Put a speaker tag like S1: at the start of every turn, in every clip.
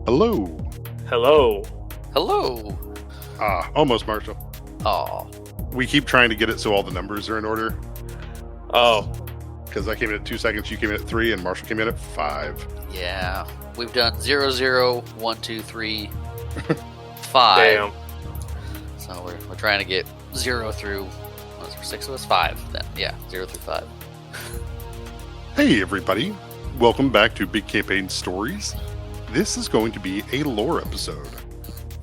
S1: Hello.
S2: Hello.
S3: Hello.
S1: Almost, Marshall.
S3: Aw.
S1: We keep trying to get it so all the numbers are in order.
S2: Oh.
S1: Because I came in at 2 seconds, you came in at 3, and Marshall came in at 5.
S3: Yeah. We've done 0, 0, 1, 2, 3, 5.
S2: Damn.
S3: So we're trying to get 0 through, what was there, 6 of us? 5 then. Yeah, 0 through 5.
S1: Hey, everybody. Welcome back to Big Campaign Stories. This is going to be a lore episode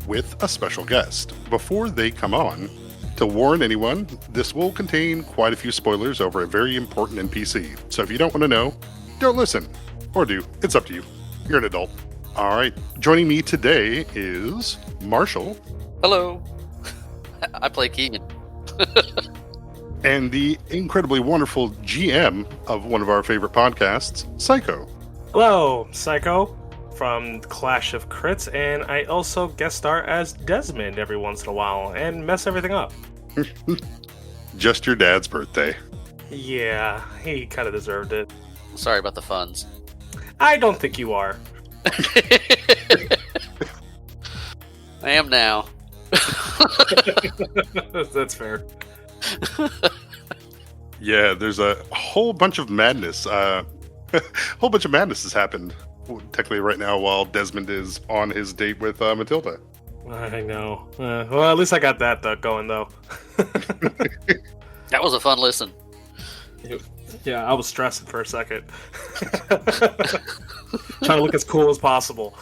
S1: with a special guest. Before they come on, to warn anyone, this will contain quite a few spoilers over a very important NPC. So if you don't want to know, don't listen. Or do. It's up to you. You're an adult. All right. Joining me today is Marshall.
S3: Hello. I play Keegan.
S1: And the incredibly wonderful GM of one of our favorite podcasts, Xych0.
S2: Hello, Psycho from Clash of Krits, and I also guest star as Desmond every once in a while and mess everything up.
S1: Just your dad's birthday.
S2: Yeah, he kind of deserved it.
S3: Sorry about the funds.
S2: I don't think you are.
S3: I am now.
S2: That's fair.
S1: Yeah, there's a whole bunch of madness. Whole bunch of madness has happened, technically right now, while Desmond is on his date with Matilda.
S2: I know. Well, at least I got that going, though.
S3: That was a fun listen.
S2: Yeah, I was stressing for a second. Trying to look as cool as possible.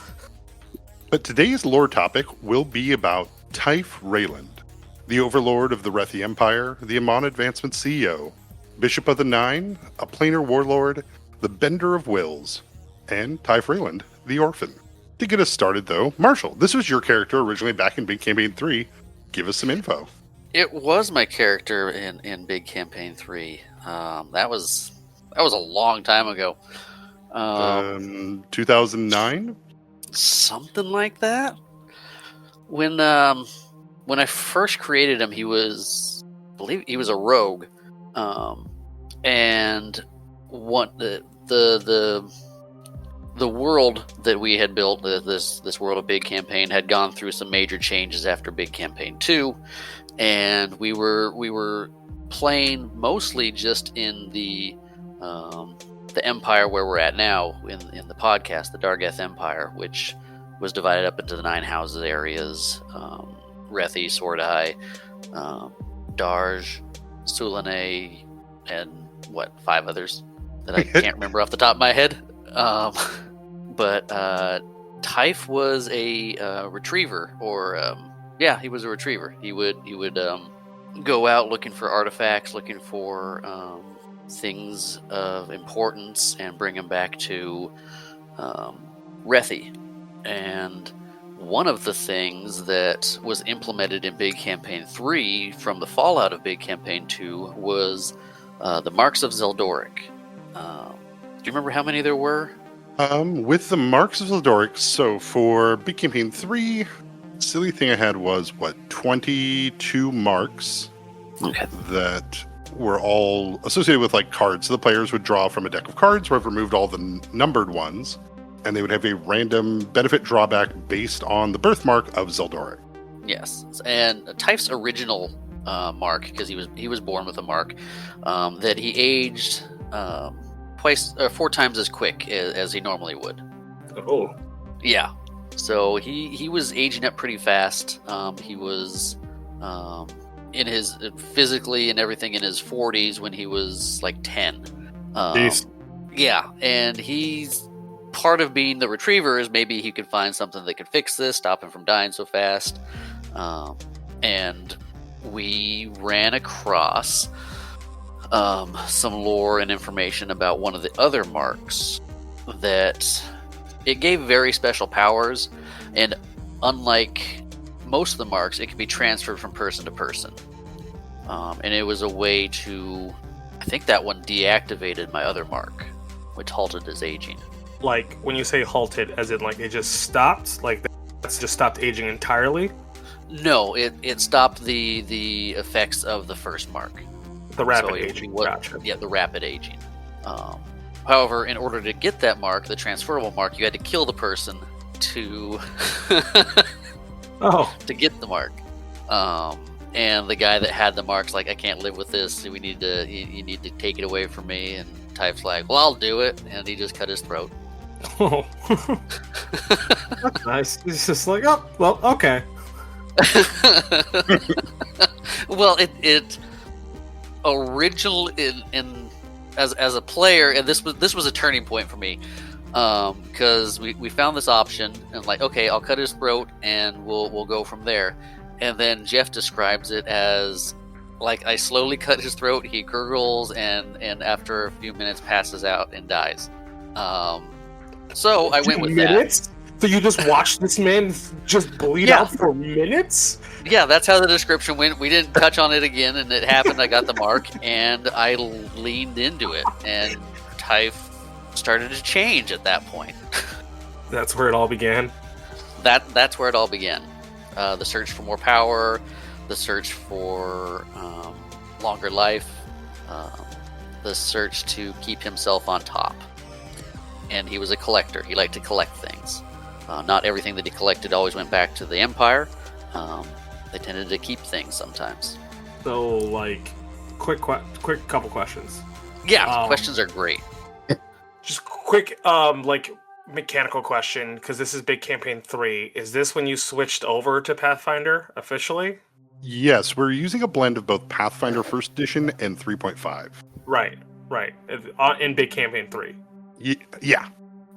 S1: But today's lore topic will be about Tyfe Rayland, the overlord of the Rethi Empire, the Amon Advancement CEO, Bishop of the Nine, a planar warlord, the Bender of Wills, and Tyfe Rayland, the Orphan. To get us started, though, Marshall, this was your character originally back in Big Campaign 3. Give us some info.
S3: It was my character in Big Campaign 3. That was a long time ago.
S1: 2009?
S3: Something like that. When I first created him, I believe he was a rogue, and the world that we had built, this world of Big Campaign, had gone through some major changes after Big Campaign 2, and we were playing mostly just in the empire where we're at now in the podcast, the Dargeth Empire, which was divided up into the 9 houses areas: Rethi, Sordai, Darj, Sulane, and 5 others that I can't remember off the top of my head. But Tyfe was a retriever, he was a retriever. He would go out looking for artifacts, looking for things of importance, and bring them back to Rethi. And one of the things that was implemented in Big Campaign 3 from the fallout of Big Campaign 2 was the Marks of Zeldoric. Do you remember how many there were?
S1: With the Marks of Zeldoric, so for Big Campaign 3, silly thing I had was, 22 marks that were all associated with, cards. So the players would draw from a deck of cards where I've removed all the numbered ones, and they would have a random benefit drawback based on the birthmark of Zeldoric.
S3: Yes, and Tyfe's original mark, because he was born with a mark, that he aged 4 times as quick as he normally would.
S2: Oh.
S3: Yeah. So he was aging up pretty fast. He was in his physically and everything in his 40s when he was 10. Yeah, and he's part of being the retriever is maybe he could find something that could fix this, stop him from dying so fast. And we ran across some lore and information about one of the other marks that it gave very special powers, and unlike most of the marks, it can be transferred from person to person. And it was a way to, I think that one deactivated my other mark, which halted his aging.
S2: Like, when you say halted, as in, like, it just stopped? Like, that's just stopped aging entirely?
S3: No, it stopped the effects of the first mark.
S2: The rapid aging. Gotcha.
S3: Yeah, the rapid aging. However, in order to get that mark, the transferable mark, you had to kill the person to to get the mark. And the guy that had the mark's like, I can't live with this. You need to take it away from me. And Tyfe's like, well, I'll do it. And he just cut his throat.
S2: Oh, that's nice. He's just like, oh, well, okay.
S3: Well, it original in as a player, and this was a turning point for me, because we found this option and like, okay, I'll cut his throat and we'll go from there. And then Jeff describes it as like, I slowly cut his throat, he gurgles, and after a few minutes passes out and dies. So I went with that.
S2: So you just watched this man just bleed out for minutes?
S3: Yeah, that's how the description went. We didn't touch on it again, and it happened. I got the mark, and I leaned into it, and Tyfe started to change at that point.
S2: That's where it all began?
S3: That's where it all began. The search for more power, the search for longer life, the search to keep himself on top. And he was a collector. He liked to collect things. Not everything that he collected always went back to the Empire. They tended to keep things sometimes.
S2: So, like, quick couple questions.
S3: Yeah, questions are great.
S2: Just quick, like, mechanical question, because this is Big Campaign 3. Is this when you switched over to Pathfinder officially?
S1: Yes, we're using a blend of both Pathfinder First Edition and 3.5.
S2: Right. In Big Campaign 3.
S1: Yeah.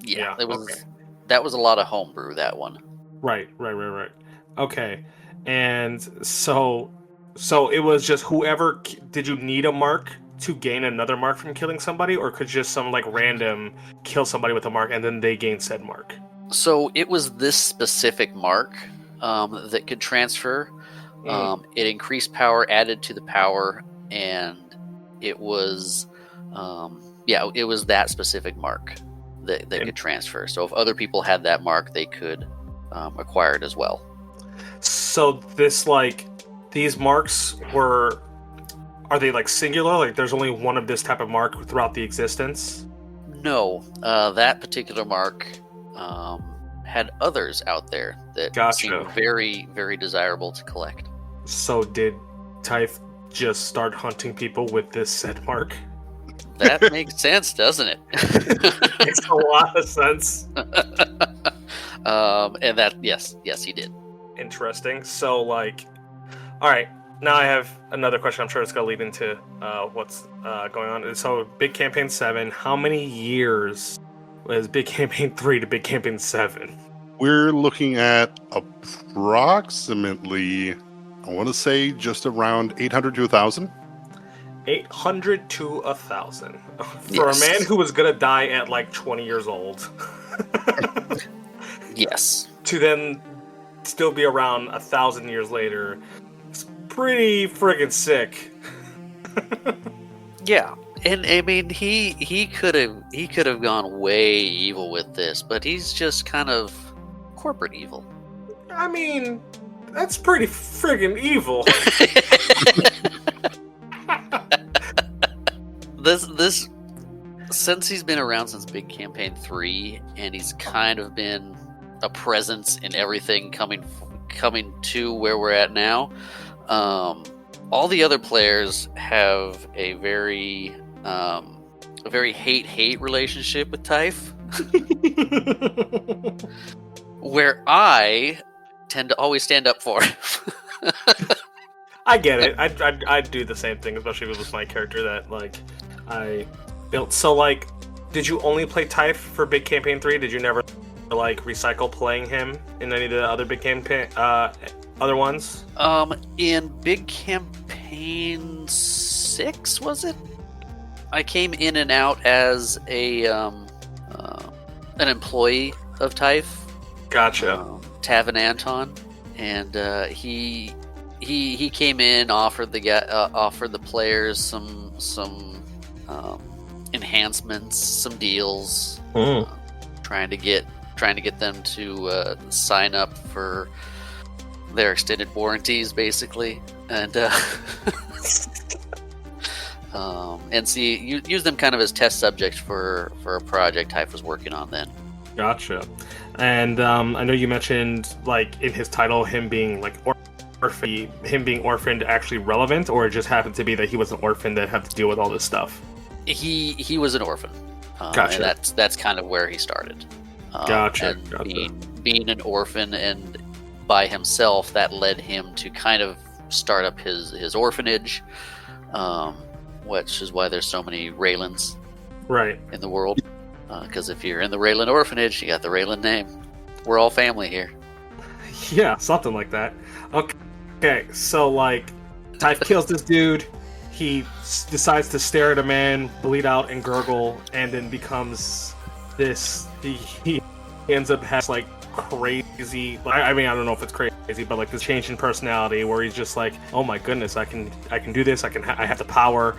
S3: It was. Okay. That was a lot of homebrew, that one. Right.
S2: Okay. And so it was just whoever... Did you need a mark to gain another mark from killing somebody? Or could just some, like, random kill somebody with a mark and then they gain said mark?
S3: So it was this specific mark that could transfer. It increased power, added to the power, and it was... it was that specific mark that could transfer. So if other people had that mark, they could acquire it as well.
S2: So this, like, these marks are they, like, singular? Like, there's only one of this type of mark throughout the existence?
S3: No. That particular mark had others out there that seemed very, very desirable to collect.
S2: So did Tyfe just start hunting people with this said mark?
S3: That makes sense, doesn't it?
S2: Makes a lot of sense.
S3: And that, yes, he did.
S2: Interesting. So, like, all right, now I have another question. I'm sure it's going to lead into what's going on. So, Big Campaign 7, how many years was Big Campaign 3 to Big Campaign 7?
S1: We're looking at approximately, I want to say, just around 800 to 1,000.
S2: 800 to 1,000. For a man who was going to die at, like, 20 years old.
S3: Yes.
S2: To then still be around 1,000 years later. It's pretty friggin' sick.
S3: Yeah. And I mean, he could have gone way evil with this, but he's just kind of corporate evil.
S2: I mean, that's pretty friggin' evil.
S3: This since he's been around since Big Campaign 3, and he's kind of been a presence in everything coming to where we're at now. All the other players have a very hate relationship with Tyfe, where I tend to always stand up for him.
S2: I get it. I'd do the same thing, especially if it was my character that, like, I built. So, like, did you only play Tyfe for Big Campaign 3? Did you never, like, recycle playing him in any of the other Big Campaign, other ones?
S3: In Big Campaign 6, was it? I came in and out as an employee of Tyfe.
S2: Gotcha.
S3: Tavin Anton, and he came in, offered the players some enhancements, some deals,
S2: Mm.
S3: trying to get them to sign up for their extended warranties, basically, and and use them kind of as test subjects for a project Tyfe was working on then.
S2: Gotcha. And I know you mentioned, like, in his title, him being like him being orphaned actually relevant, or it just happened to be that he was an orphan that had to deal with all this stuff.
S3: He was an orphan.
S2: Gotcha.
S3: And that's kind of where he started.
S2: Gotcha.
S3: And being an orphan and by himself, that led him to kind of start up his orphanage, which is why there's so many Raylands
S2: Right.
S3: in the world. Because if you're in the Rayland orphanage, you got the Rayland name. We're all family here.
S2: Yeah, something like that. Okay, so, like, Tyfe kills this dude. He decides to stare at a man, bleed out, and gurgle, and then becomes this. He ends up has like crazy. I mean, I don't know if it's crazy, but like this change in personality where he's just like, oh my goodness, I can do this. I have the power.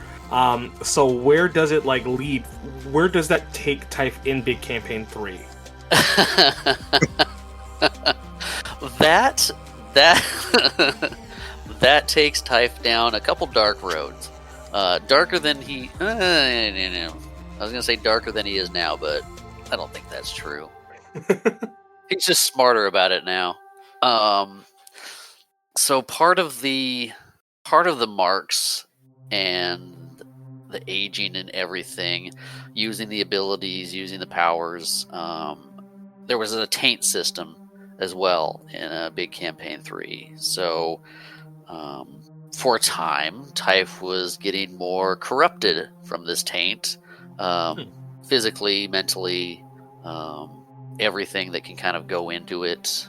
S2: So where does it like lead? Where does that take Tyfe in Big Campaign 3?
S3: that takes Tyfe down a couple dark roads. Darker than he. I was gonna say darker than he is now, but I don't think that's true. He's just smarter about it now. So part of the marks and the aging and everything, using the abilities, using the powers. There was a taint system as well in Big Campaign 3. So for a time, Tyfe was getting more corrupted from this taint, physically, mentally, everything that can kind of go into it.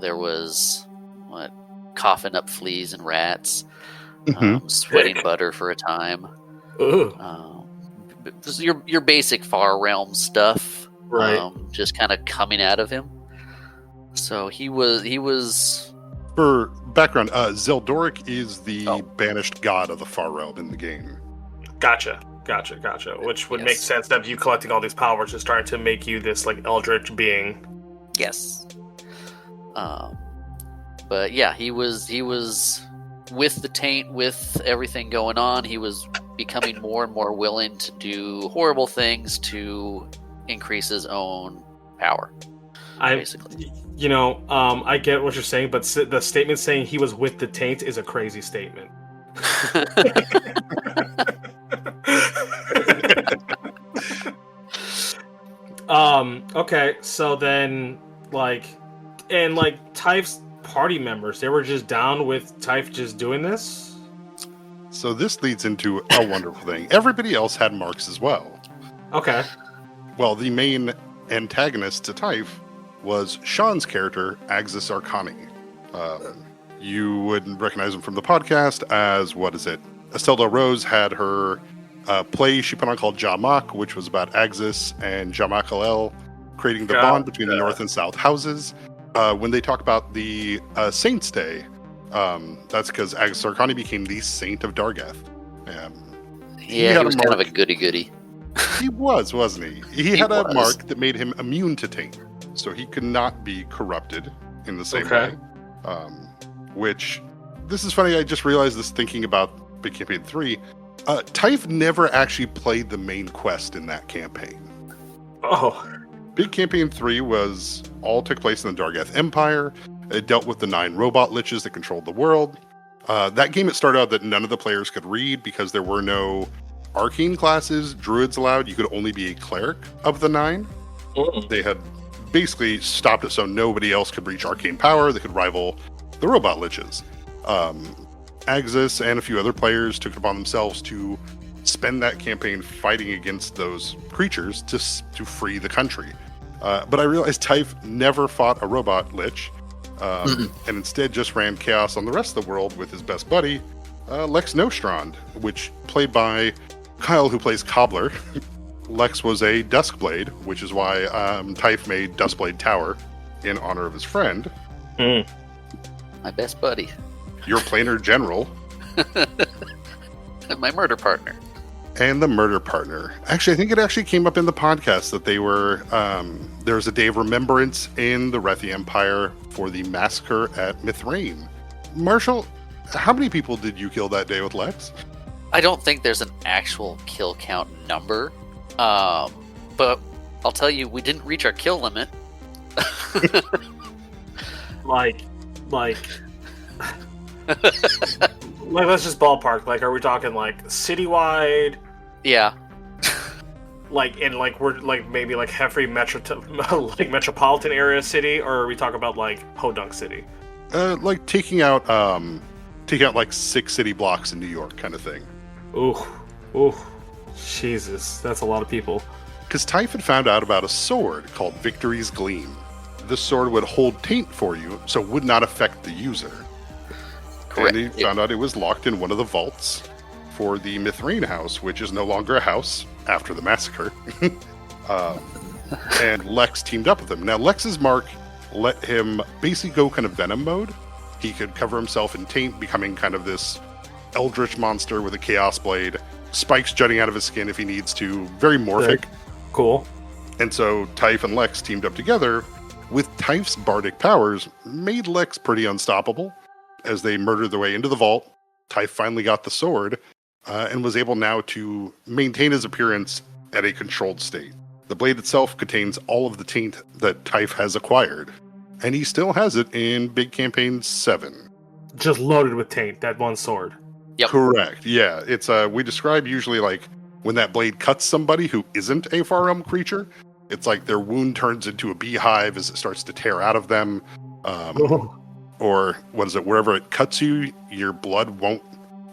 S3: There was coughing up fleas and rats, sweating butter for a time. Your basic Far Realm stuff,
S2: Right.
S3: just kind of coming out of him. So he was.
S1: For background, Zeldoric is the banished god of the Far Realm in the game.
S2: Gotcha. Which would make sense that you collecting all these powers is starting to make you this like eldritch being.
S3: Yes. But yeah, he was with the taint, with everything going on. He was becoming more and more willing to do horrible things to increase his own power. Basically.
S2: I get what you're saying, but the statement saying he was with the taint is a crazy statement. Okay, so then, Tyfe's party members, they were just down with Tyfe just doing this?
S1: So this leads into a wonderful thing. Everybody else had marks as well.
S2: Okay.
S1: Well, the main antagonist to Tyfe was Sean's character, Xych Arcani. You would recognize him from the podcast as, Estelle Del Rose had her play she put on called Jamak, which was about Xych and Jamak Alel creating the bond between the North and South houses. When they talk about the Saints' Day, that's because Xych Arcani became the Saint of Dargath.
S3: He was kind of a goody-goody.
S1: He was, wasn't he? He had a mark that made him immune to taint, so he could not be corrupted in the same way. Which, this is funny, I just realized this thinking about Big Campaign 3. Tyfe never actually played the main quest in that campaign.
S2: Oh.
S1: Big Campaign 3 took place in the Dargath Empire. It dealt with the 9 robot liches that controlled the world. That game, it started out that none of the players could read because there were no arcane classes, druids allowed. You could only be a cleric of the 9. They had basically stopped it so nobody else could reach arcane power. They could rival the robot liches. Xych and a few other players took it upon themselves to spend that campaign fighting against those creatures to free the country. But I realized Tyfe never fought a robot lich, and instead just ran chaos on the rest of the world with his best buddy, Lex Nostrand, which played by Kyle, who plays Cobbler. Lex was a Duskblade, which is why Tyfe made Duskblade Tower in honor of his friend.
S3: My best buddy.
S1: Your planar general.
S3: My murder partner.
S1: and the murder partner. Actually, I think it actually came up in the podcast that they were, there's a day of remembrance in the Rethi Empire for the massacre at Mithrain. Marshall, how many people did you kill that day with Lex?
S3: I don't think there's an actual kill count number, but I'll tell you, we didn't reach our kill limit.
S2: Like, let's just ballpark. Like, are we talking like citywide?
S3: Yeah.
S2: Like in we're like maybe like every like metropolitan area city, or are we talking about like Podunk City?
S1: Like taking out like 6 city blocks in New York kind of thing.
S2: Ooh, Jesus, that's a lot of people.
S1: Because Tyfe had found out about a sword called Victory's Gleam. This sword would hold taint for you, so it would not affect the user.
S3: Correct.
S1: And he found out it was locked in one of the vaults for the Mithrain house, which is no longer a house after the massacre. And Lex teamed up with him. Now, Lex's mark let him basically go kind of Venom mode. He could cover himself in taint, becoming kind of this eldritch monster with a chaos blade, spikes jutting out of his skin if he needs to, very morphic.
S2: Cool.
S1: And so Tyfe and Lex teamed up together with Tyfe's bardic powers, made Lex pretty unstoppable. As they murdered their way into the vault, Tyfe finally got the sword and was able now to maintain his appearance at a controlled state. The blade itself contains all of the taint that Tyfe has acquired, and he still has it in Big Campaign 7.
S2: Just loaded with taint, that one sword.
S3: Yep.
S1: Correct. Yeah, it's we describe usually like when that blade cuts somebody who isn't a Far Realm creature. It's like their wound turns into a beehive as it starts to tear out of them. Or what is it? Wherever it cuts you, your blood won't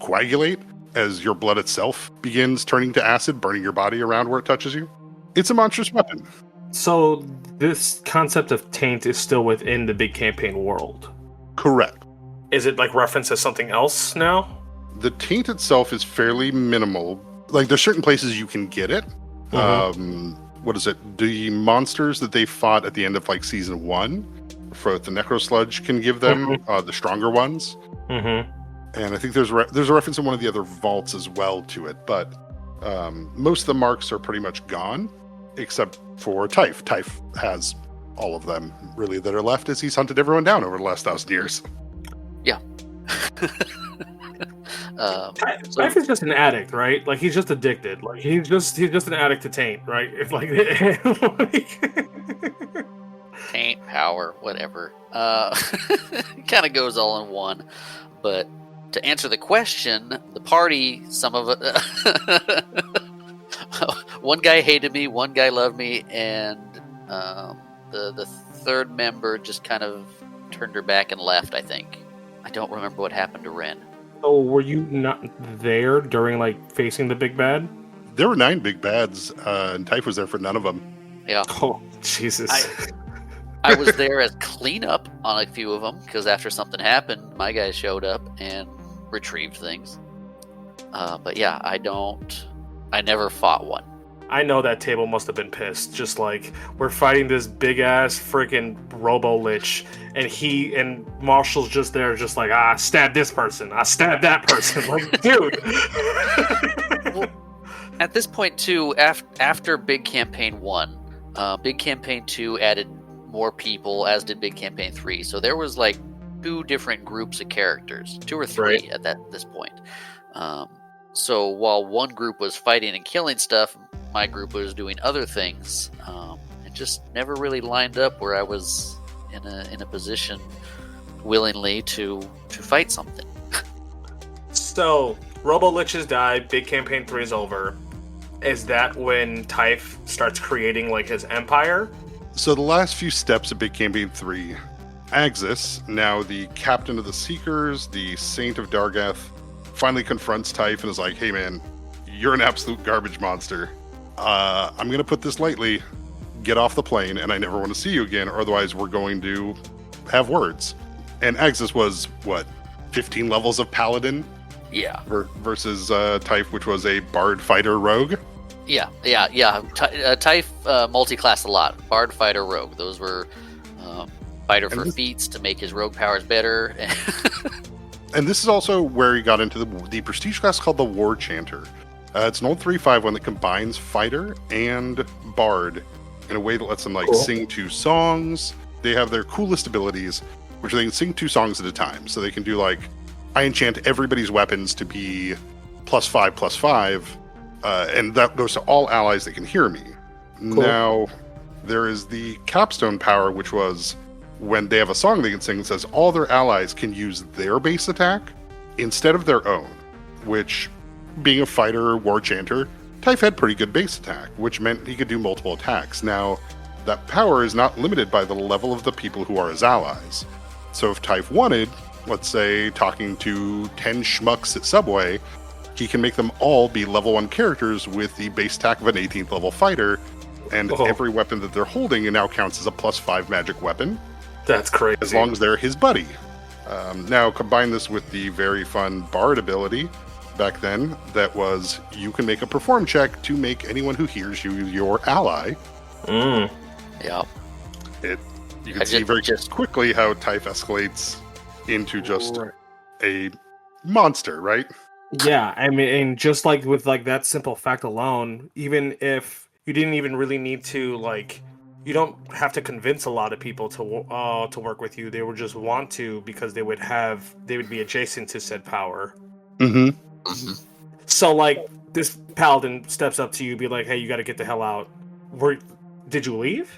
S1: coagulate as your blood itself begins turning to acid, burning your body around where it touches you. It's a monstrous weapon.
S2: So this concept of taint is still within the Big Campaign world.
S1: Correct.
S2: Is it like referenced as something else now?
S1: The taint itself is fairly minimal. Like there's certain places you can get it. What is it? The monsters that they fought at the end of like season 1 for the Necro Sludge can give them the stronger ones. And I think there's a reference in one of the other vaults as well to it. But most of the marks are pretty much gone, except for Tyfe. Tyfe has all of them really that are left as he's hunted everyone down over the last 1,000 years.
S3: Yeah.
S2: Tyfe is just an addict, right? Like he's just addicted. Like he's just an addict to taint, right? It's like
S3: taint, power, whatever. Kind of goes all in one. But to answer the question, the party, some of it, one guy hated me, one guy loved me, and the third member just kind of turned her back and left, I think. I don't remember what happened to Ren.
S2: Oh, were you not there during like facing the big bad?
S1: There were 9 big bads, and Tyfe was there for none of them.
S3: Yeah.
S2: Oh, Jesus.
S3: I was there as cleanup on a few of them because after something happened, my guys showed up and retrieved things. But yeah, I never fought one.
S2: I know that table must have been pissed. Just like, we're fighting this big ass freaking Robo Lich, and Marshall's just there, just like, I stabbed this person, I stabbed that person. Like, dude.
S3: Well, at this point, too, after Big Campaign 1, Big Campaign 2 added more people, as did Big Campaign 3. So there was like 2 different groups of characters, 2 or 3
S2: right.
S3: at this point. So while one group was fighting and killing stuff, my group was doing other things. It just never really lined up where I was in a position willingly to fight something.
S2: So, Robo Liches die, Big Campaign 3 is over. Is that when Tyfe starts creating like his empire?
S1: So the last few steps of Big Campaign 3, Xych0, now the captain of the Seekers, the Saint of Dargath, finally confronts Tyfe and is like, hey man, you're an absolute garbage monster. I'm going to put this lightly. Get off the plane, and I never want to see you again, or otherwise we're going to have words. And Xych0 was, 15 levels of Paladin?
S3: Yeah.
S1: Versus Tyfe, which was a Bard Fighter Rogue?
S3: Yeah. Tyfe multi-classed a lot. Bard, Fighter, Rogue. Those were Fighter for feats to make his rogue powers better.
S1: And this is also where he got into the prestige class called the War Chanter. It's an old 3/5 one that combines fighter and bard in a way that lets them like
S2: Cool.
S1: sing 2 songs. They have their coolest abilities, which they can sing 2 songs at a time. So they can do like, I enchant everybody's weapons to be +5/+5, and that goes to all allies that can hear me.
S2: Cool.
S1: Now, there is the capstone power, which was when they have a song they can sing that says all their allies can use their base attack instead of their own, which, being a fighter war chanter, Tyfe had pretty good base attack, which meant he could do multiple attacks. Now, that power is not limited by the level of the people who are his allies. So if Tyfe wanted, let's say, talking to 10 schmucks at Subway, he can make them all be level 1 characters with the base attack of an 18th level fighter, and every weapon that they're holding now counts as a +5 magic weapon.
S2: That's crazy.
S1: As long as they're his buddy. Now, combine this with the very fun Bard ability back then that was you can make a perform check to make anyone who hears you your ally.
S3: Yeah.
S1: You can see very quickly how Tyfe escalates into just a monster, right?
S2: Yeah, I mean, and just like with like that simple fact alone, even if you didn't even really need to like, you don't have to convince a lot of people to work with you. They would just want to because they would be adjacent to said power. So like this paladin steps up to you, be like, "Hey, you got to get the hell out." Did you leave?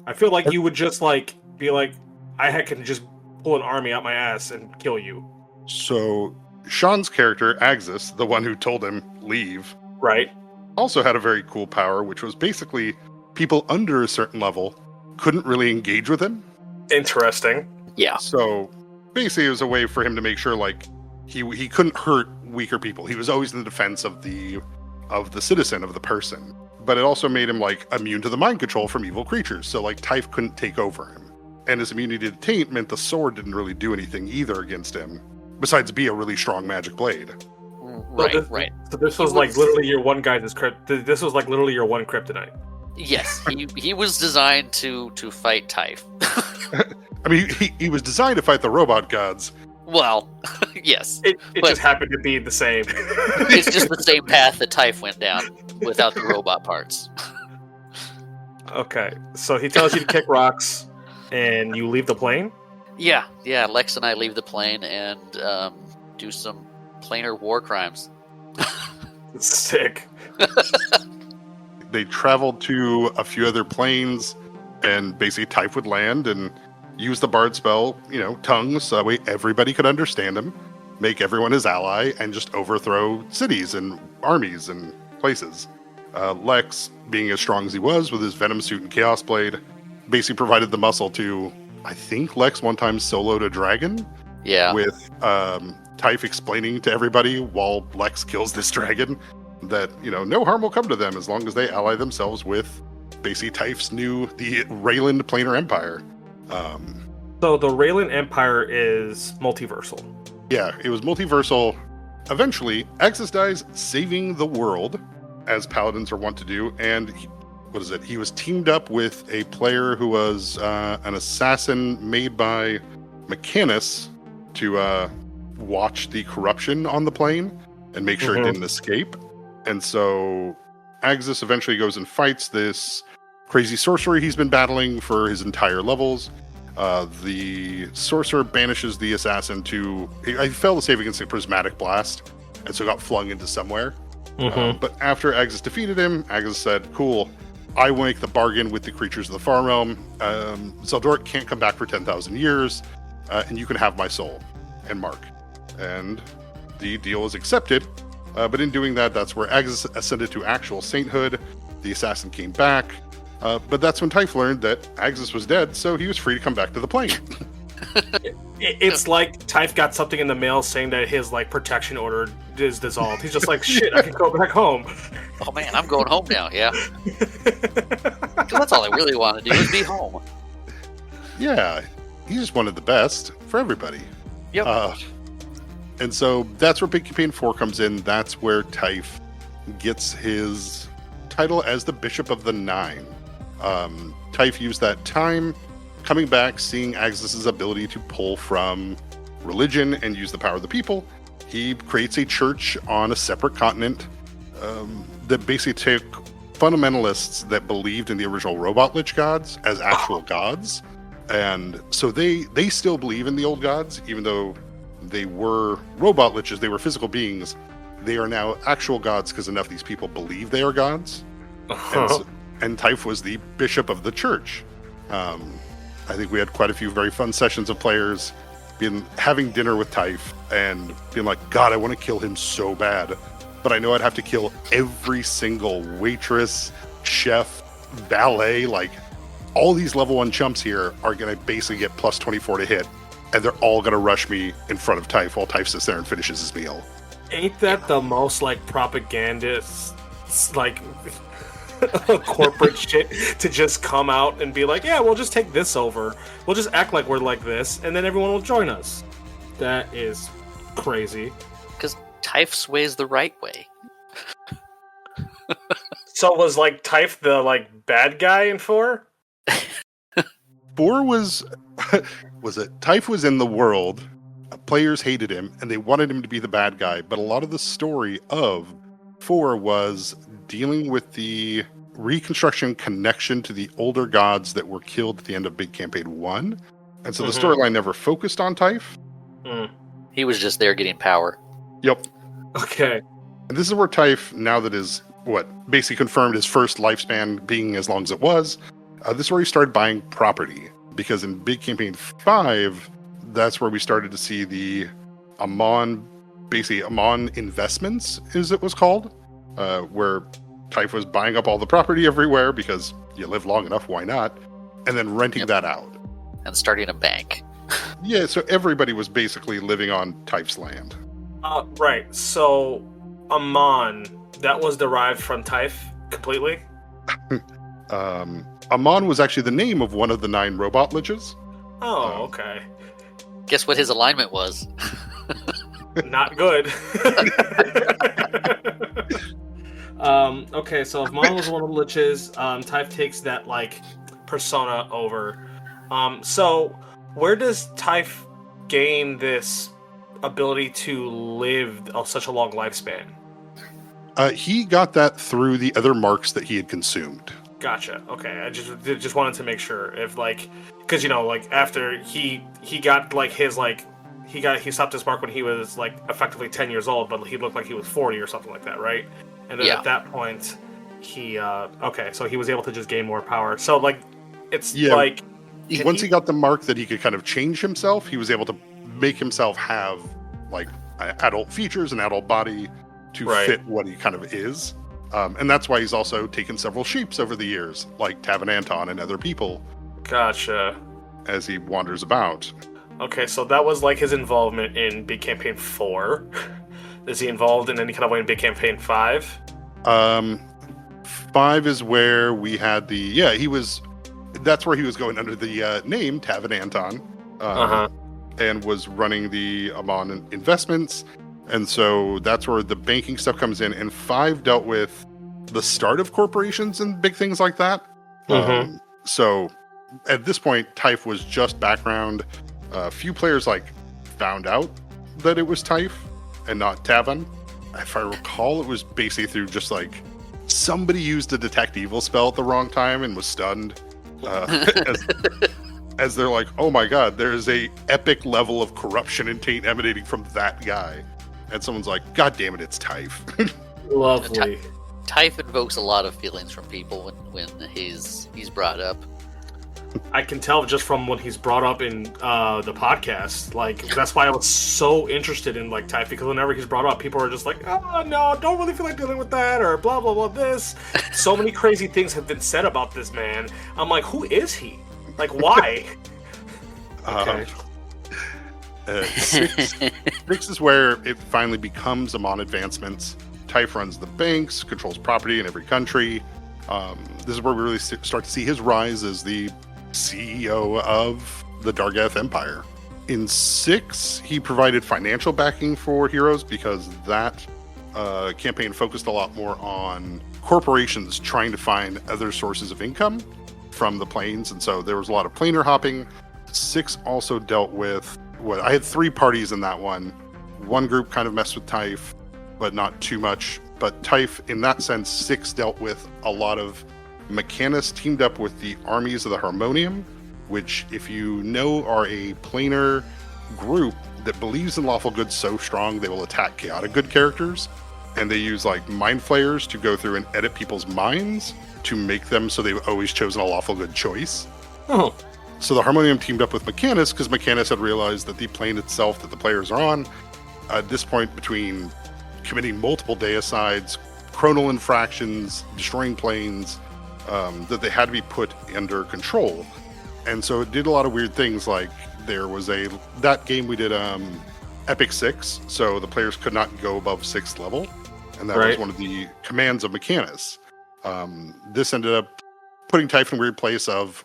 S2: I feel like you would just like be like, "I can just pull an army out my ass and kill you."
S1: So Sean's character, Xych, the one who told him leave,
S2: right,
S1: also had a very cool power, which was basically people under a certain level couldn't really engage with him.
S2: Interesting.
S3: Yeah.
S1: So basically it was a way for him to make sure like he couldn't hurt weaker people. He was always in the defense of the citizen, of the person. But it also made him like immune to the mind control from evil creatures. So like Tyfe couldn't take over him. And his immunity to taint meant the sword didn't really do anything either against him, besides be a really strong magic blade.
S3: Right.
S2: So this was like literally your one guy. This was like literally your one kryptonite.
S3: Yes, he was designed to fight Tyfe.
S1: I mean, he was designed to fight the robot gods.
S3: Well, yes.
S2: It just happened to be the same.
S3: It's just the same path that Tyfe went down without the robot parts.
S2: Okay, so he tells you to kick rocks, and you leave the plane?
S3: Yeah. Lex and I leave the plane and do some planar war crimes.
S2: Sick.
S1: They traveled to a few other planes, and basically Tyfe would land and use the bard spell, tongues, so that way everybody could understand him, make everyone his ally, and just overthrow cities and armies and places. Lex, being as strong as he was with his Venom suit and Chaos Blade, basically provided the muscle to, I think Lex one time soloed a dragon.
S3: Yeah.
S1: With Tyfe explaining to everybody while Lex kills this dragon that, no harm will come to them as long as they ally themselves with basically Tyfe's the Rayland Planar Empire.
S2: So the Rayland Empire is multiversal.
S1: Yeah, it was multiversal. Eventually, Xych dies saving the world, as paladins are wont to do, and he was teamed up with a player who was an assassin made by Mechanus to watch the corruption on the plane and make sure it didn't escape. And so Xych eventually goes and fights this crazy sorcerer he's been battling for his entire levels. The sorcerer banishes the assassin I failed to save against a prismatic blast, and so got flung into somewhere. But after Xych defeated him, Xych said, "Cool, I will make the bargain with the creatures of the Far Realm. Zeldoric can't come back for 10,000 years, and you can have my soul and Mark." And the deal was accepted. But in doing that, that's where Xych ascended to actual sainthood. The assassin came back. But that's when Tyfe learned that Xych was dead, so he was free to come back to the plane.
S2: It's like Tyfe got something in the mail saying that his protection order is dissolved. He's just like, shit, I can go back home.
S3: Oh man, I'm going home now, yeah. 'Cause that's all I really want to do is be home.
S1: Yeah, he just wanted the best for everybody.
S3: Yep.
S1: And so that's where Big Campaign 4 comes in. That's where Tyfe gets his title as the Bishop of the Nine. Tyfe used that time coming back, seeing Xyx's ability to pull from religion and use the power of the people. He creates a church on a separate continent that basically took fundamentalists that believed in the original robot lich gods as actual gods. And so they still believe in the old gods, even though they were robot liches, they were physical beings. They are now actual gods because enough of these people believe they are gods. And Tyfe was the bishop of the church. I think we had quite a few very fun sessions of players having dinner with Tyfe and being like, God, I want to kill him so bad. But I know I'd have to kill every single waitress, chef, valet, like all these level 1 chumps here are going to basically get plus 24 to hit. And they're all going to rush me in front of Tyfe while Tyfe sits there and finishes his meal.
S2: Ain't that the most like propagandist, like corporate shit to just come out and be like, yeah, we'll just take this over. We'll just act like we're like this, and then everyone will join us. That is crazy.
S3: Because Tyfe sways the right way.
S2: So was like Tyfe the like bad guy in 4?
S1: 4 was it? Tyfe was in the world. Players hated him, and they wanted him to be the bad guy. But a lot of the story of 4 was dealing with the reconstruction connection to the older gods that were killed at the end of Big Campaign 1. And so the storyline never focused on Tyfe.
S3: He was just there getting power.
S1: Yep.
S2: Okay.
S1: And this is where Tyfe, now that is basically confirmed his first lifespan being as long as it was, this is where he started buying property. Because in Big Campaign 5, that's where we started to see the Amon Investments, as it was called, where Tyfe was buying up all the property everywhere because you live long enough, why not? And then renting that out.
S3: And starting a bank.
S1: Yeah, so everybody was basically living on Tyfe's land.
S2: Right, so Amon, that was derived from Tyfe completely?
S1: Amon was actually the name of one of the 9 robot liches.
S2: Oh, okay.
S3: Guess what his alignment was?
S2: Not good. Okay, so if Amon was one of the liches, Tyfe takes that like persona over. So where does Tyfe gain this ability to live such a long lifespan?
S1: He got that through the other marks that he had consumed.
S2: Gotcha. Okay, I just wanted to make sure if like, because like after he got like his like he stopped his mark when he was like effectively 10 years old, but he looked like he was 40 or something like that, right? And then at that point, he so he was able to just gain more power. So like, it's like
S1: once he got the mark that he could kind of change himself, he was able to make himself have like adult features and adult body to fit what he kind of is. And that's why he's also taken several shapes over the years, like Tavin Anton and other people.
S2: Gotcha.
S1: As he wanders about.
S2: Okay, so that was like his involvement in Big Campaign 4. Is he involved in any kind of way in Big Campaign 5?
S1: 5 is where we had that's where he was going under the name Tavin Anton. And was running the Amon Investments. And so that's where the banking stuff comes in. And 5 dealt with the start of corporations and big things like that. So at this point, Tyfe was just background. A few players found out that it was Tyfe and not Tavin. If I recall, it was basically through just somebody used a detect evil spell at the wrong time and was stunned. As they're like, oh my god, there's a epic level of corruption and taint emanating from that guy. And someone's like, god damn it, it's Tyfe.
S2: Lovely.
S3: Tyfe invokes a lot of feelings from people when he's brought up.
S2: I can tell just from when he's brought up in the podcast. That's why I was so interested in Tyfe, because whenever he's brought up, people are just like, oh no, don't really feel like dealing with that, or blah blah blah this. So many crazy things have been said about this man. I'm like, who is he? Why? Okay.
S1: 6 is where it finally becomes Amon Advancements. Tyfe runs the banks, controls property in every country. This is where we really start to see his rise as the CEO of the Dargath Empire. In 6, he provided financial backing for heroes because that campaign focused a lot more on corporations trying to find other sources of income from the planes, and so there was a lot of planar hopping. 6 also dealt with I had 3 parties in that one. One group kind of messed with Tyfe, but not too much. But Tyfe, in that sense, 6 dealt with a lot of Mechanus teamed up with the armies of the Harmonium, which, if you know, are a planar group that believes in lawful good so strong they will attack chaotic good characters, and they use like mind flayers to go through and edit people's minds to make them so they've always chosen a lawful good choice.
S2: Oh.
S1: So the Harmonium teamed up with Mechanus because Mechanus had realized that the plane itself that the players are on, at this point, between committing multiple deicides, chronal infractions, destroying planes, that they had to be put under control. And so it did a lot of weird things, like there was that game we did Epic 6, so the players could not go above 6th level, and that was one of the commands of Mechanus. This ended up putting Tyfe in a weird place of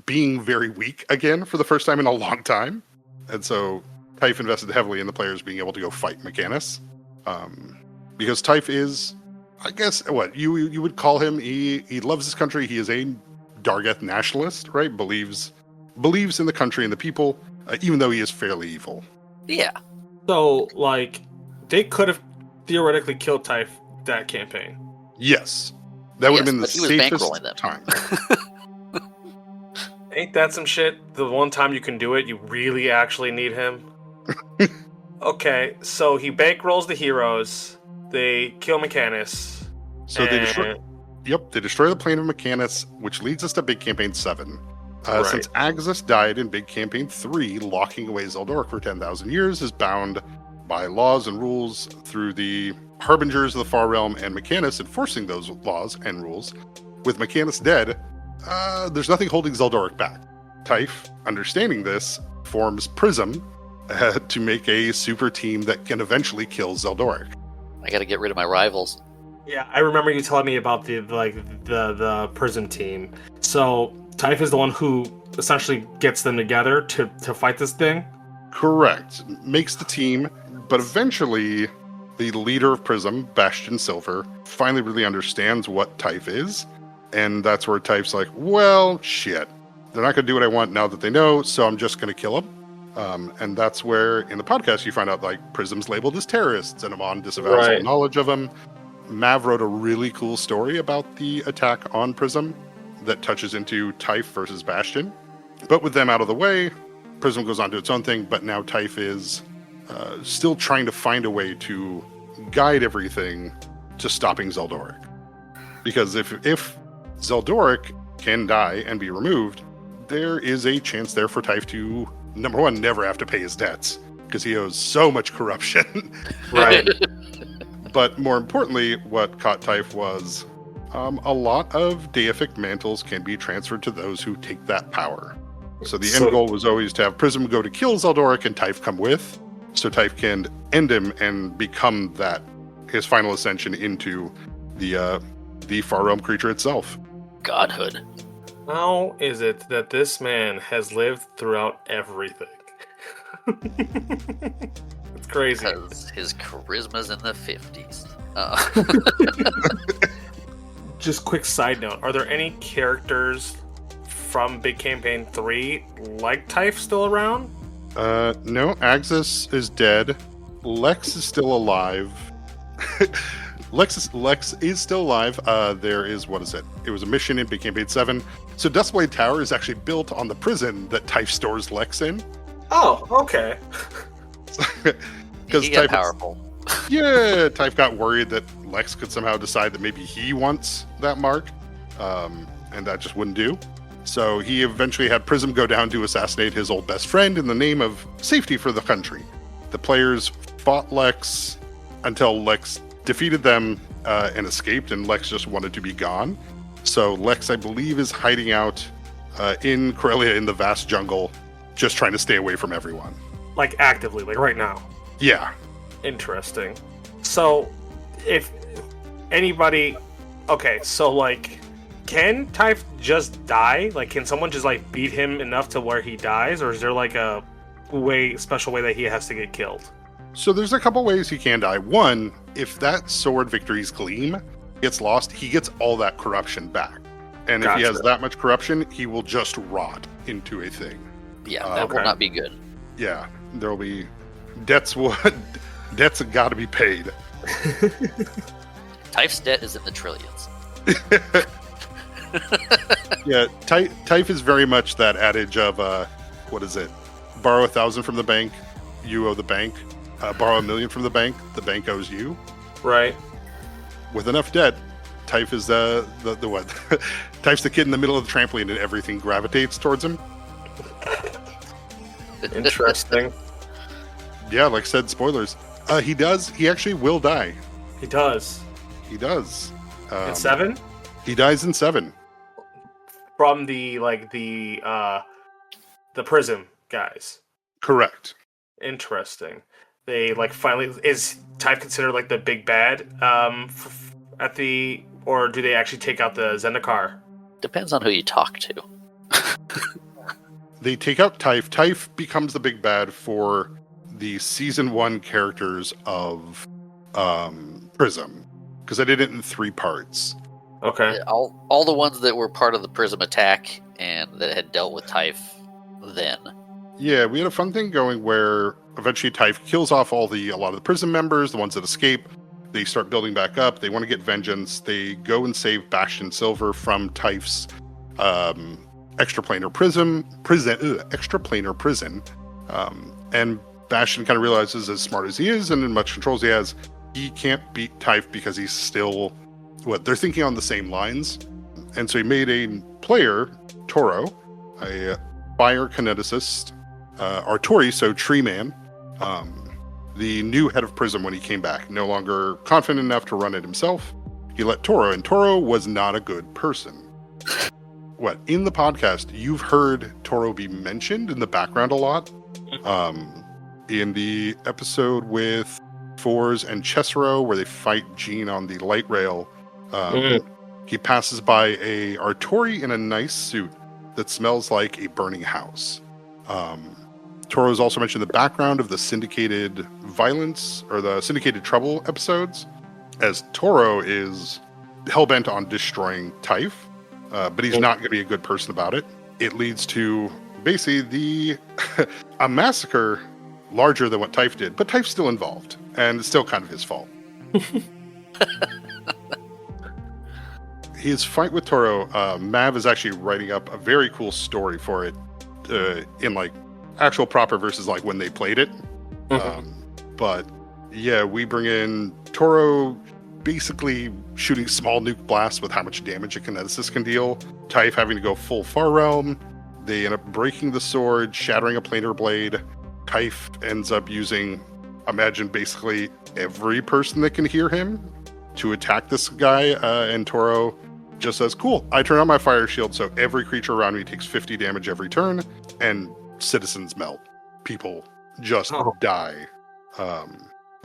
S1: being very weak again for the first time in a long time. And so Tyfe invested heavily in the players being able to go fight Mechanus. Because Tyfe is, I guess, what you would call him, he loves his country. He is a Dargeth nationalist, right? Believes in the country and the people, even though he is fairly evil.
S3: Yeah.
S2: So, like, they could have theoretically killed Tyfe that campaign.
S1: Yes. That would have been the safest
S3: them.
S1: time.
S2: Ain't that some shit? The one time you can do it, you really actually need him? Okay, so he bankrolls the heroes. They kill Mechanus.
S1: So they destroy the plane of Mechanus, which leads us to Big Campaign 7. Since Xych died in Big Campaign 3, locking away Zeldoric for 10,000 years is bound by laws and rules through the Harbingers of the Far Realm and Mechanus enforcing those laws and rules. With Mechanus dead, there's nothing holding Zeldoric back. Tyfe, understanding this, forms Prism to make a super team that can eventually kill Zeldoric.
S3: I gotta get rid of my rivals.
S2: Yeah, I remember you telling me about the Prism team. So Tyfe is the one who essentially gets them together to fight this thing?
S1: Correct. Makes the team, but eventually the leader of Prism, Bastion Silver, finally really understands what Tyfe is, and that's where Tyfe's like, well, shit. They're not going to do what I want now that they know, so I'm just going to kill them. And that's where, in the podcast, you find out, like, Prism's labeled as terrorists, and Amon disavows all knowledge of them. Mav wrote a really cool story about the attack on Prism that touches into Tyfe versus Bastion. But with them out of the way, Prism goes on to its own thing, but now Tyfe is still trying to find a way to guide everything to stopping Zeldoric. Because if Zeldoric can die and be removed, there is a chance there for Tyfe to, number one, never have to pay his debts, because he owes so much corruption.
S2: Right.
S1: But more importantly, what caught Tyfe was a lot of deific mantles can be transferred to those who take that power. So the end goal was always to have Prism go to kill Zeldoric and Tyfe come with, so Tyfe can end him and become that, his final ascension into the Far Realm creature itself.
S3: Godhood.
S2: How is it that this man has lived throughout everything? It's crazy.
S3: Because his charisma's in the 50s.
S2: Just quick side note, are there any characters from Big Campaign 3 like Tyfe still around?
S1: No, Xych is dead. Lex is still alive. Lex is still alive. There is, what is it? It was a mission in Big Campaign 7. So Dustblade Tower is actually built on the prison that Tyfe stores Lex in.
S2: Oh, okay.
S3: Because he got powerful.
S1: Yeah, Tyfe got worried that Lex could somehow decide that maybe he wants that mark, and that just wouldn't do. So he eventually had Prism go down to assassinate his old best friend in the name of safety for the country. The players fought Lex until Lex defeated them and escaped, and Lex just wanted to be gone. So Lex, I believe, is hiding out in Corellia in the vast jungle, just trying to stay away from everyone.
S2: Like actively, like right now.
S1: Yeah.
S2: Interesting. So, if anybody... Okay, so like, can Tyfe just die? Like, can someone just like beat him enough to where he dies? Or is there like a special way that he has to get killed?
S1: So there's a couple ways he can die. One, if that sword Victory's Gleam gets lost, he gets all that corruption back. And if he has that much corruption, he will just rot into a thing.
S3: Yeah, that will not be good.
S1: Yeah, there'll be... Debts got to be paid.
S3: Tyfe's debt is in the trillions.
S1: Yeah, Tyfe is very much that adage of, what is it? Borrow 1,000 from the bank, you owe the bank. Borrow 1,000,000 from the bank owes you.
S2: Right.
S1: With enough debt, Tyfe is the what? Tyfe's the kid in the middle of the trampoline and everything gravitates towards him.
S2: Interesting.
S1: Yeah, like I said, spoilers. He actually will die.
S2: He does.
S1: He does.
S2: In 7?
S1: He dies in 7.
S2: From the Prism guys.
S1: Correct.
S2: Interesting. They finally, is Tyfe considered like the big bad or do they actually take out the Zendikar?
S3: Depends on who you talk to.
S1: They take out Tyfe. Tyfe becomes the big bad for the season 1 characters of Prism, because I did it in 3 parts.
S2: Okay.
S3: All the ones that were part of the Prism attack and that had dealt with Tyfe then.
S1: Yeah, we had a fun thing going where eventually Tyfe kills off a lot of the Prism members, the ones that escape. They start building back up. They want to get vengeance. They go and save Bastion Silver from Tyfe's extraplanar prison. And Bastion kind of realizes, as smart as he is and as much control as he has, he can't beat Tyfe because he's still they're thinking on the same lines. And so he made a player, Toro, a fire kineticist, Artori, so Tree Man, the new head of Prism when he came back, no longer confident enough to run it himself. He let Toro, and Toro was not a good person. In the podcast, you've heard Toro be mentioned in the background a lot. In the episode with Fours and Xych0, where they fight Jean on the light rail, he passes by a Artori in a nice suit that smells like a burning house. Toro is also mentioned in the background of the Syndicated Violence or the Syndicated Trouble episodes, as Toro is hellbent on destroying Tyfe, but he's not going to be a good person about it. It leads to basically a massacre larger than what Tyfe did, but Tyfe's still involved, and it's still kind of his fault. His fight with Toro, Mav is actually writing up a very cool story for it in actual proper versus when they played it. But yeah, we bring in Toro basically shooting small nuke blasts with how much damage a kineticist can deal. Tyfe having to go full Far Realm. They end up breaking the sword, shattering a planar blade. Tyfe ends up using, imagine basically every person that can hear him to attack this guy, and Toro just says, cool, I turn on my fire shield so every creature around me takes 50 damage every turn, and citizens melt. People just die.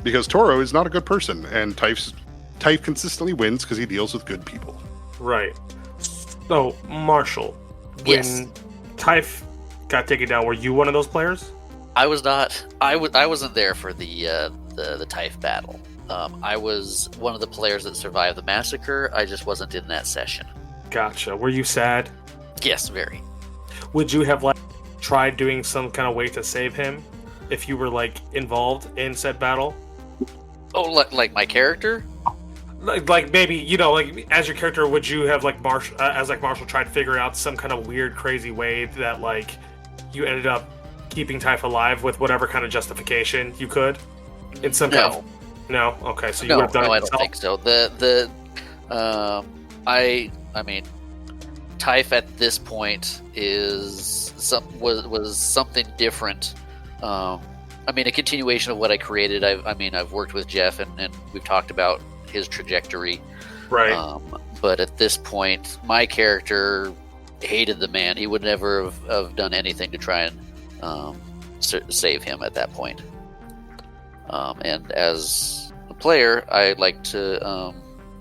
S1: Because Toro is not a good person, and Tyfe consistently wins because he deals with good people.
S2: Right. So, Marshall, when Tyfe got taken down, were you one of those players?
S3: I was not. I wasn't there for the Tyfe battle. I was one of the players that survived the massacre. I just wasn't in that session.
S2: Gotcha. Were you sad?
S3: Yes, very.
S2: Would you have tried doing some kind of way to save him if you were involved in said battle?
S3: Oh, like my character?
S2: Maybe as your character, would you have Marshall tried to figure out some kind of weird, crazy way that you ended up keeping Tyfe alive with whatever kind of justification you could in some kind of... No? Okay, so you would have done it yourself?
S3: I don't think so. I mean, Tyfe at this point was something different. A continuation of what I created. I've worked with Jeff and we've talked about his trajectory.
S2: Right.
S3: But at this point, my character hated the man. He would never have done anything to try and save him at that point. And as a player, I like to,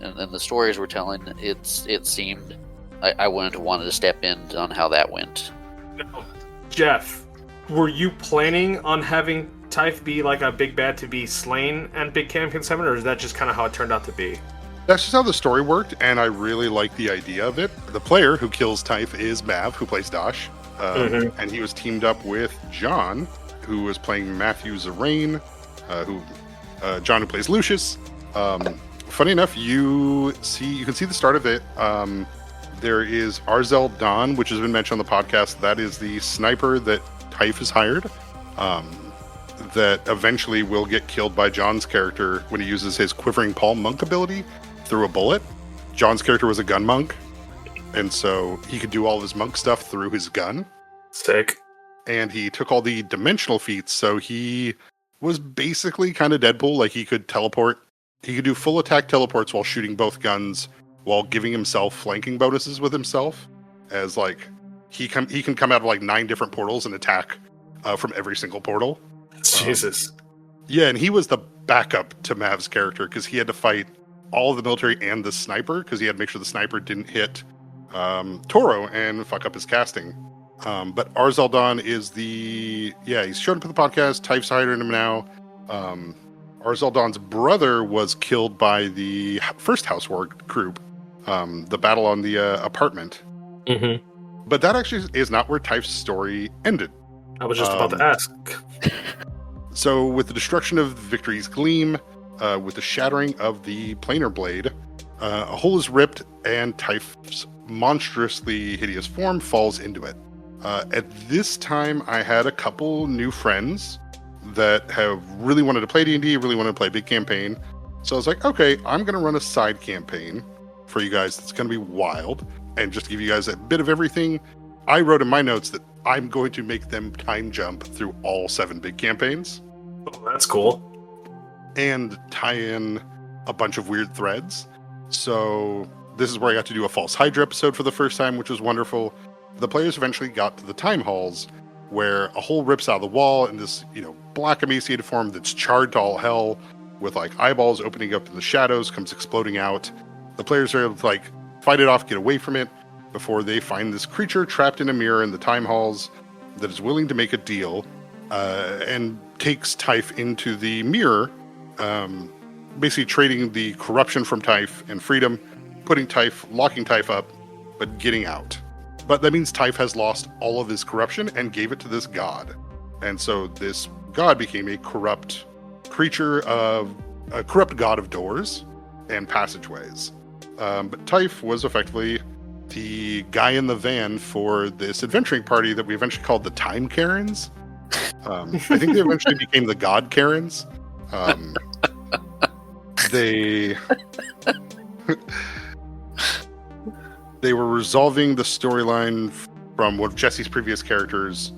S3: and the stories we're telling, it seemed I wanted to step in on how that went.
S2: Now, Jeff, were you planning on having Tyfe be a big bad to be slain at Big Campaign 7, or is that just kind of how it turned out to be?
S1: That's just how the story worked, and I really like the idea of it. The player who kills Tyfe is Mav, who plays Dosh, and he was teamed up with John, who was playing Matthew Zerain, John who plays Lucius, funny enough, you can see the start of it. There is Arzel Dawn, which has been mentioned on the podcast. That is the sniper that Tyfe has hired. That eventually will get killed by John's character when he uses his Quivering Palm Monk ability through a bullet. John's character was a gun monk, and so he could do all of his monk stuff through his gun.
S2: Sick.
S1: And he took all the dimensional feats, so he was basically kind of Deadpool. Like, he could teleport. He could do full attack teleports while shooting both guns, while giving himself flanking bonuses with himself. As, like, he can come out of, like, 9 different portals and attack from every single portal.
S2: Jesus.
S1: Yeah, and he was the backup to Mav's character, because he had to fight all of the military and the sniper, because he had to make sure the sniper didn't hit Toro and fuck up his casting. But Arzaldon is he's showed up at the podcast. Tyfe's hiring him now. Arzaldon's brother was killed by the first House War group, the battle on the apartment.
S2: Mm-hmm.
S1: But that actually is not where Tyfe's story ended.
S2: I was just about to ask.
S1: So with the destruction of Victory's Gleam, with the shattering of the planar blade, a hole is ripped and Tyfe's monstrously hideous form falls into it. At this time, I had a couple new friends that have really wanted to play D&D, really wanted to play big campaign. So I was like, okay, I'm going to run a side campaign for you guys that's going to be wild, and just give you guys a bit of everything. I wrote in my notes that I'm going to make them time jump through all 7 big campaigns.
S2: Oh, that's cool.
S1: And tie in a bunch of weird threads. So this is where I got to do a False Hydra episode for the first time, which was wonderful. The players eventually got to the time halls, where a hole rips out of the wall in this, black emaciated form that's charred to all hell, with like eyeballs opening up in the shadows, comes exploding out. The players are able to like fight it off, get away from it, before they find this creature trapped in a mirror in the time halls that is willing to make a deal, and takes Tyfe into the mirror, basically trading the corruption from Tyfe and freedom, locking Tyfe up, but getting out. But that means Tyfe has lost all of his corruption and gave it to this god. And so this god became a corrupt god of doors and passageways. But Tyfe was effectively the guy in the van for this adventuring party that we eventually called the Time Karens. I think they eventually became the God Karens. They were resolving the storyline from one of Jesse's previous characters,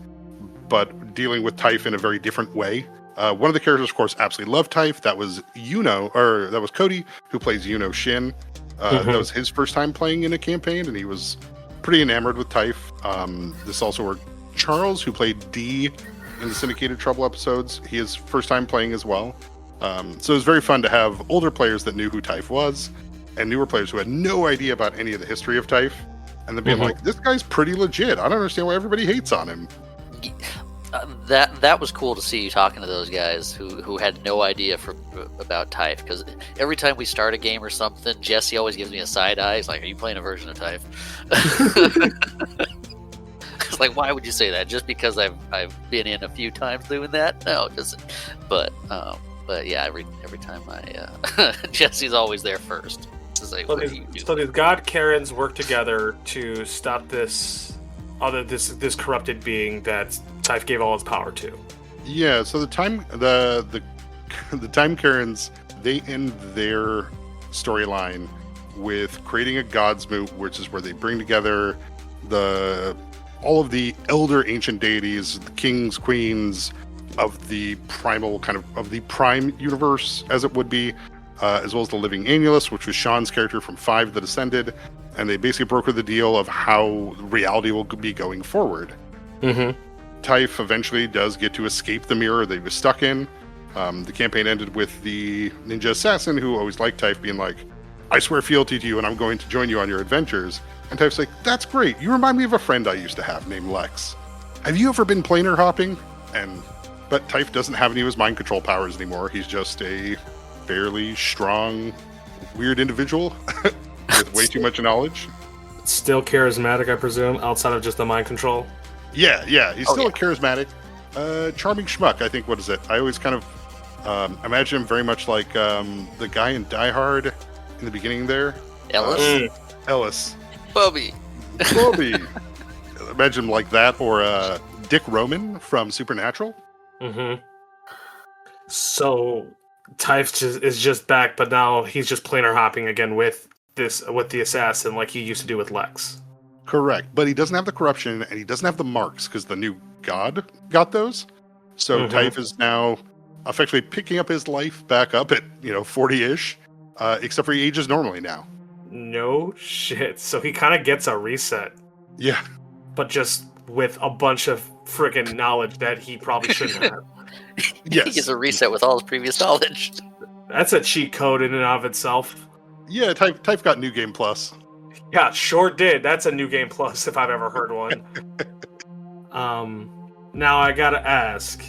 S1: but dealing with Tyfe in a very different way. One of the characters, of course, absolutely loved Tyfe. That was that was Cody, who plays Yuno Shin. That was his first time playing in a campaign, and he was pretty enamored with Tyfe. This also worked Charles, who played D in the Syndicated Trouble episodes. He is first time playing as well. So it was very fun to have older players that knew who Tyfe was, and newer players who had no idea about any of the history of Tyfe, and then being like, this guy's pretty legit. I don't understand why everybody hates on him.
S3: That was cool to see you talking to those guys who had no idea about Tyfe, because every time we start a game or something, Jesse always gives me a side eye. He's like, are you playing a version of Tyfe? It's like, why would you say that? Just because I've been in a few times doing that? No, but yeah, every time Jesse's always there first. Like,
S2: so these God Karens work together to stop this corrupted being that Tyfe gave all his power to.
S1: Yeah, so the time Karens, they end their storyline with creating a God's Moot, which is where they bring together all of the elder ancient deities, the kings, queens of the primal of the prime universe, as it would be, as well as the living Annulus, which was Sean's character from 5 that ascended, and they basically brokered the deal of how reality will be going forward. Tyfe eventually does get to escape the mirror that he was stuck in. The campaign ended with the ninja assassin, who always liked Tyfe, being like, I swear fealty to you and I'm going to join you on your adventures. And Tyfe's like, that's great. You remind me of a friend I used to have named Lex. Have you ever been planar hopping? But Tyfe doesn't have any of his mind control powers anymore. He's just a fairly strong, weird individual with way too much knowledge.
S2: Still charismatic, I presume, outside of just the mind control.
S1: Yeah. He's still a charismatic, charming schmuck. I think, what is it? I always kind of Imagine him very much like the guy in Die Hard in the beginning there.
S3: Ellis?
S1: Ellis.
S3: Bubby.
S1: Bobby. Imagine him like that, or Dick Roman from Supernatural.
S2: Mm-hmm. So Tyfe is just back, but now he's just planar hopping again with the assassin, like he used to do with Lex.
S1: Correct, but he doesn't have the corruption, and he doesn't have the marks because the new god got those. So Tyfe is now effectively picking up his life back up at 40-ish, except for he ages normally now.
S2: No shit. So he kind of gets a reset.
S1: Yeah,
S2: but just with a bunch of freaking knowledge that he probably shouldn't have.
S1: Yes,
S3: He gets a reset with all his previous knowledge.
S2: That's a cheat code in and of itself.
S1: Yeah, Tyfe got New Game Plus.
S2: Yeah, sure did. That's a New Game Plus if I've ever heard one. Now I gotta ask,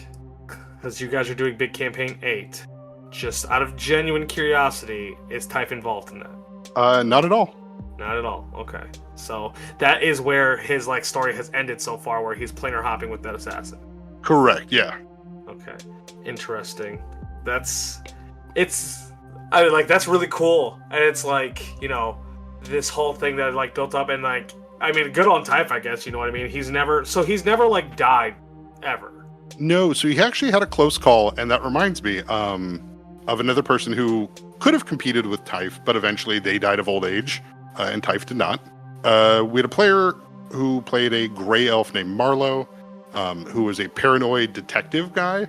S2: because you guys are doing Big Campaign 8, just out of genuine curiosity, is Tyfe involved in that?
S1: Not at all.
S2: Not at all. Okay. So that is where his story has ended so far, where he's planar hopping with that assassin.
S1: Correct, yeah.
S2: Okay. Interesting. That's really cool. And it's this whole thing that built up, and good on Tyfe, I guess, you know what I mean? He's never died ever.
S1: No, so he actually had a close call, and that reminds me of another person who could have competed with Tyfe, but eventually they died of old age, and Tyfe did not. We had a player who played a gray elf named Marlowe, who was a paranoid detective guy,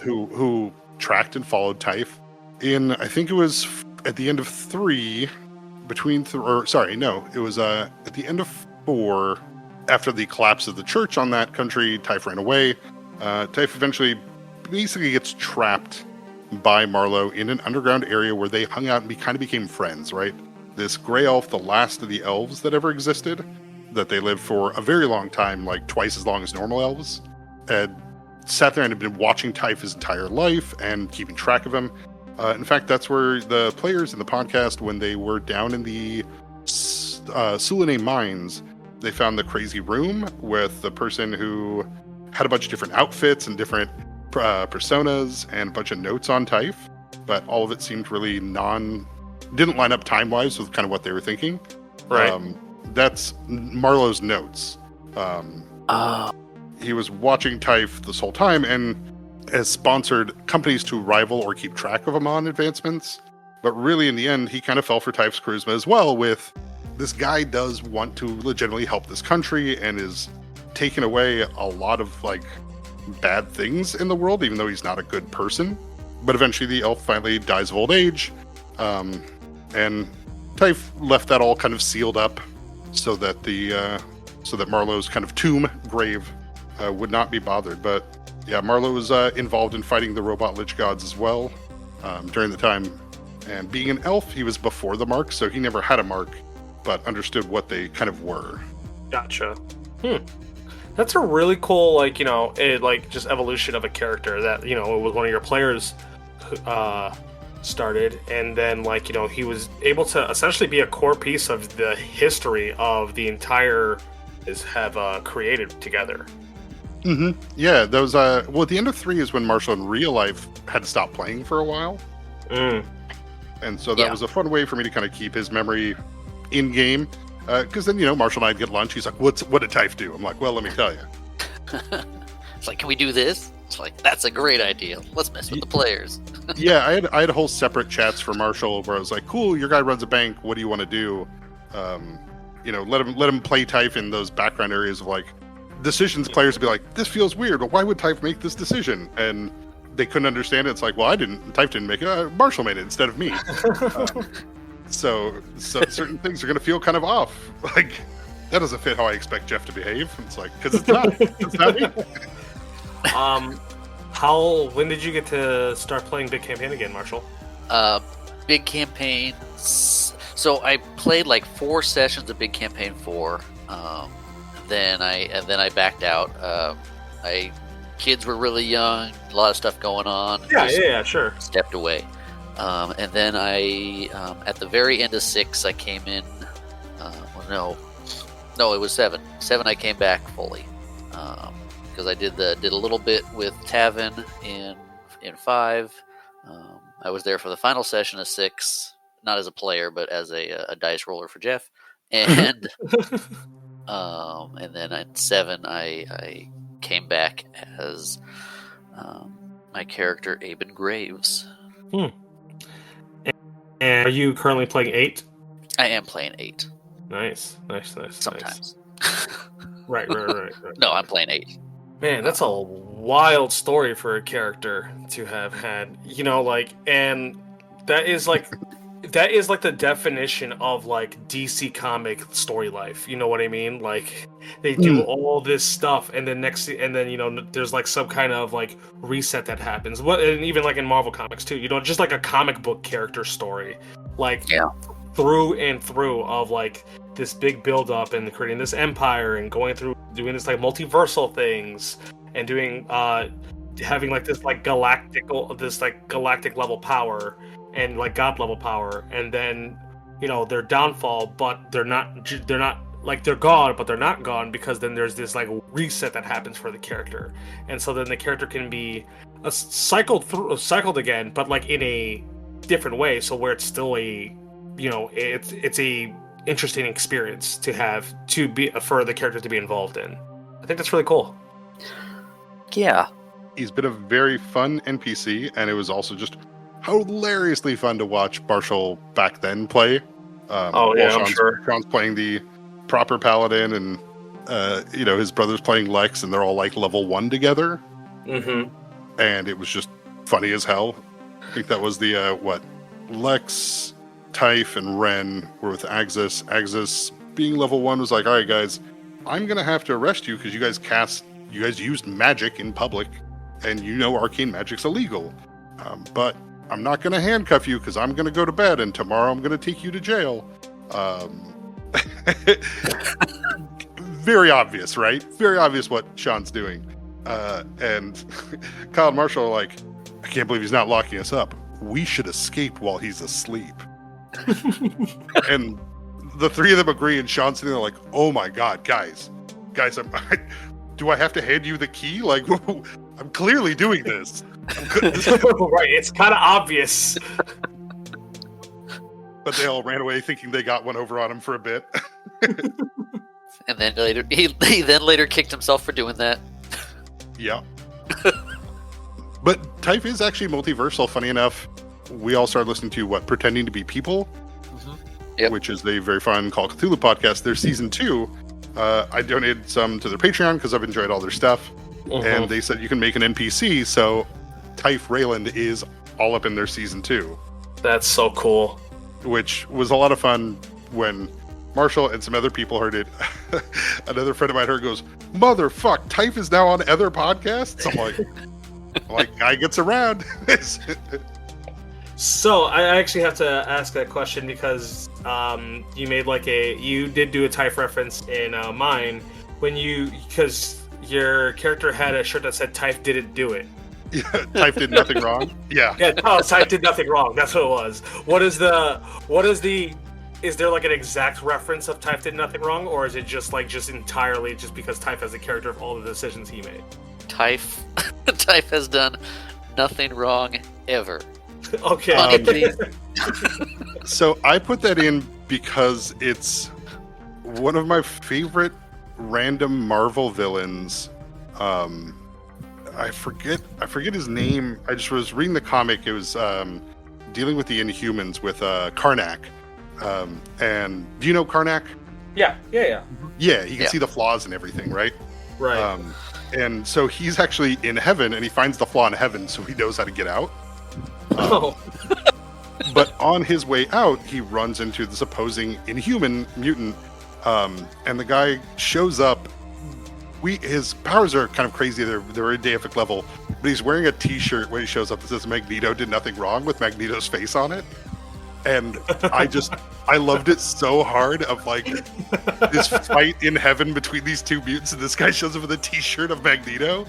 S1: who tracked and followed Tyfe. I think it was at the end of 3, it was at the end of 4, after the collapse of the church on that country, Tyfe ran away. Tyfe eventually basically gets trapped by Marlowe in an underground area where they hung out and kind of became friends, right? This gray elf, the last of the elves that ever existed, that they lived for a very long time, like twice as long as normal elves, had sat there and had been watching Tyfe his entire life and keeping track of him. In fact, that's where the players in the podcast, when they were down in the Sulane mines, they found the crazy room with the person who had a bunch of different outfits and different personas and a bunch of notes on Tyfe, but all of it seemed really didn't line up time-wise with kind of what they were thinking.
S2: Right.
S1: That's Marlowe's notes. He was watching Tyfe this whole time and has sponsored companies to rival or keep track of him on advancements. But really, in the end, he kind of fell for Tyfe's charisma as well, with this guy does want to legitimately help this country and is taking away a lot of bad things in the world, even though he's not a good person. But eventually the elf finally dies of old age. And Tyfe left that all kind of sealed up so that Marlowe's kind of tomb grave would not be bothered. But yeah, Marlowe was involved in fighting the robot lich gods as well during the time. And being an elf, he was before the mark, so he never had a mark, but understood what they kind of were.
S2: Gotcha. That's a really cool, just evolution of a character that, it was one of your players started, and then, he was able to essentially be a core piece of the history of the entire have created together.
S1: Mm-hmm. Yeah, that was, at the end of 3 is when Marshall in real life had to stop playing for a while. And so that was a fun way for me to kind of keep his memory in-game. Because then, Marshall and I'd get lunch. He's like, what did Tyfe do? I'm like, well, let me tell you.
S3: It's like, can we do this? It's like, that's a great idea. Let's mess with the players.
S1: Yeah, I had whole separate chats for Marshall where I was like, cool, your guy runs a bank. What do you want to do? Let him play Tyfe in those background areas of decisions. Players would be like, this feels weird. Well, why would Tyfe make this decision? And they couldn't understand it. It's like, well, Tyfe didn't make it. Marshall made it instead of me. So certain things are going to feel kind of off. That doesn't fit how I expect Jeff to behave. It's like, because it's not. It's not me.
S2: When did you get to start playing Big Campaign again, Marshall?
S3: Big Campaign. So I played 4 sessions of Big Campaign 4. Then I backed out. Kids were really young, a lot of stuff going on.
S2: Yeah, sure.
S3: Stepped away. And then at the very end of 6, I came in. No, it was 7. 7, I came back fully because I did a little bit with Tavin in in 5. I was there for the final session of 6, not as a player, but as a dice roller for Jeff. And and then at 7, I came back as my character Aben Graves.
S2: And are you currently playing 8?
S3: I am playing 8.
S2: Nice.
S3: Sometimes.
S2: Right.
S3: No, I'm playing 8.
S2: Man, that's a wild story for a character to have had. And that is like the definition of like DC comic story life. You know what I mean? Like they do all this stuff, and then there's like some kind of like reset that happens. And even like in Marvel comics too. Just like a comic book character story, like through and through of like this big build up and creating this empire and going through doing this like multiversal things and doing having like this like galactic level power and like god level power, and then their downfall, but they're not like they're gone, but they're not gone, because then there's this like reset that happens for the character, and so then the character can be cycled again, but like in a different way, so where it's still a it's a interesting experience to be for the character to be involved in. I think that's really cool.
S3: Yeah,
S1: he's been a very fun NPC, and it was also just hilariously fun to watch Marshall back then play.
S2: I'm sure.
S1: Sean's playing the proper paladin, and his brother's playing Lex, and they're all like level 1 together.
S2: Mm-hmm.
S1: And it was just funny as hell. I think that was the Lex, Tyfe, and Ren were with Xych. Xych, being level 1, was like, all right, guys, I'm gonna have to arrest you because you guys used magic in public, and arcane magic's illegal. But I'm not going to handcuff you because I'm going to go to bed, and tomorrow I'm going to take you to jail. Very obvious, right? Very obvious what Sean's doing. And Kyle and Marshall are like, I can't believe he's not locking us up. We should escape while he's asleep. And the three of them agree, and Sean's sitting there like, oh my God, guys, do I have to hand you the key? Like, I'm clearly doing this.
S2: Right, it's kind of obvious.
S1: But they all ran away thinking they got one over on him for a bit.
S3: And then later, he later kicked himself for doing that.
S1: Yeah. But Tyfe is actually multiversal. Funny enough, we all started listening to Pretending to Be People, which is a very fun Call of Cthulhu podcast. Their season 2. I donated some to their Patreon because I've enjoyed all their stuff. And they said you can make an NPC, so Tyfe Rayland is all up in their season 2.
S2: That's so cool.
S1: Which was a lot of fun when Marshall and some other people heard it. Another friend of mine heard goes, motherfuck, Tyfe is now on other podcasts? I'm like, guy gets around.
S2: So I actually have to ask that question because you did do a Tyfe reference in mine because your character had a shirt that said Tyfe didn't do it.
S1: Yeah, Tyfe did nothing wrong. Yeah.
S2: Yeah, Tyfe did nothing wrong. That's what it was. Is there like an exact reference of Tyfe did nothing wrong, or is it just entirely just because Tyfe has a character of all the decisions he made?
S3: Tyfe has done nothing wrong ever.
S2: Okay.
S1: So I put that in because it's one of my favorite random Marvel villains. I forget his name. I just was reading the comic. It was dealing with the Inhumans with Karnak. And do you know Karnak?
S2: Yeah.
S1: Yeah, he can see the flaws and everything, right?
S2: Right.
S1: And so he's actually in heaven, and he finds the flaw in heaven, so he knows how to get out. But on his way out, he runs into this opposing Inhuman mutant, and the guy shows up. His powers are kind of crazy. They're a deific level, but he's wearing a T-shirt when he shows up that says Magneto did nothing wrong with Magneto's face on it. And I loved it so hard of like this fight in heaven between these two mutants, and this guy shows up with a T-shirt of Magneto.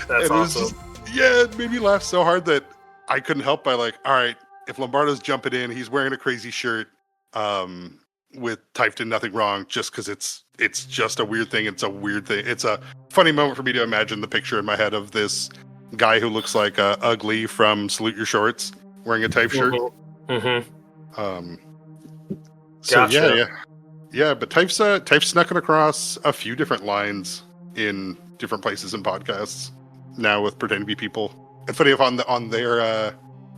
S2: That's awesome.
S1: It made me laugh so hard that I couldn't help by like, all right, if Lombardo's jumping in, he's wearing a crazy shirt. Tyfe did nothing wrong just because it's just a weird thing. It's a weird thing. It's a funny moment for me to imagine the picture in my head of this guy who looks like Ugly from Salute Your Shorts wearing a Tyfe shirt. So
S2: Gotcha.
S1: yeah. But Tyfe's snuck across a few different lines in different places and podcasts now with pretending to be people. And funny enough,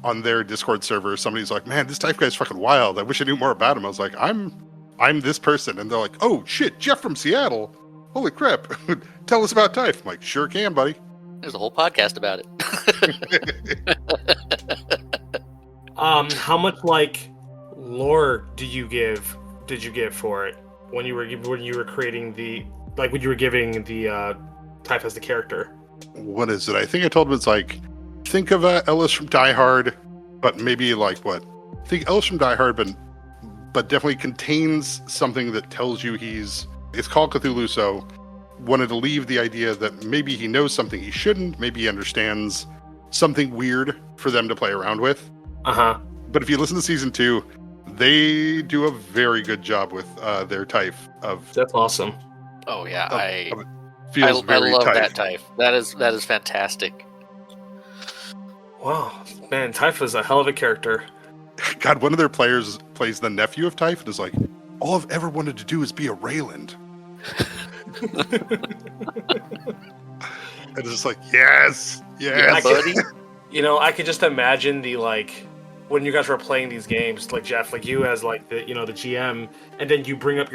S1: on their Discord server, somebody's like, "Man, this Tyfe guy's fucking wild. I wish I knew more about him." I was like, I'm this person," and they're like, "Oh shit, Jeff from Seattle. Holy crap! Tell us about Tyfe." I'm like, "Sure can, buddy."
S3: There's a whole podcast about it.
S2: How much like lore did you give for it when you were creating when you were giving the Tyfe as the character?
S1: What is it? I think I told him it's like, think of Ellis from Die Hard, but maybe like what? Think Ellis from Die Hard, but definitely contains something that tells you it's called Cthulhu, so wanted to leave the idea that maybe he knows something he shouldn't, maybe he understands something weird for them to play around with. But if you listen to season 2, they do a very good job with their Tyfe of.
S2: That's awesome.
S3: Oh yeah,
S1: I
S3: love
S1: Tyfe.
S3: that Tyfe. That is fantastic.
S2: Wow, man, Tyfe is a hell of a character.
S1: God, one of their players plays the nephew of Tyfe and is like, "All I've ever wanted to do is be a Rayland." And it's just like, yes,
S3: buddy.
S2: I could just imagine when you guys were playing these games, like Jeff, like you as like the GM, and then you bring up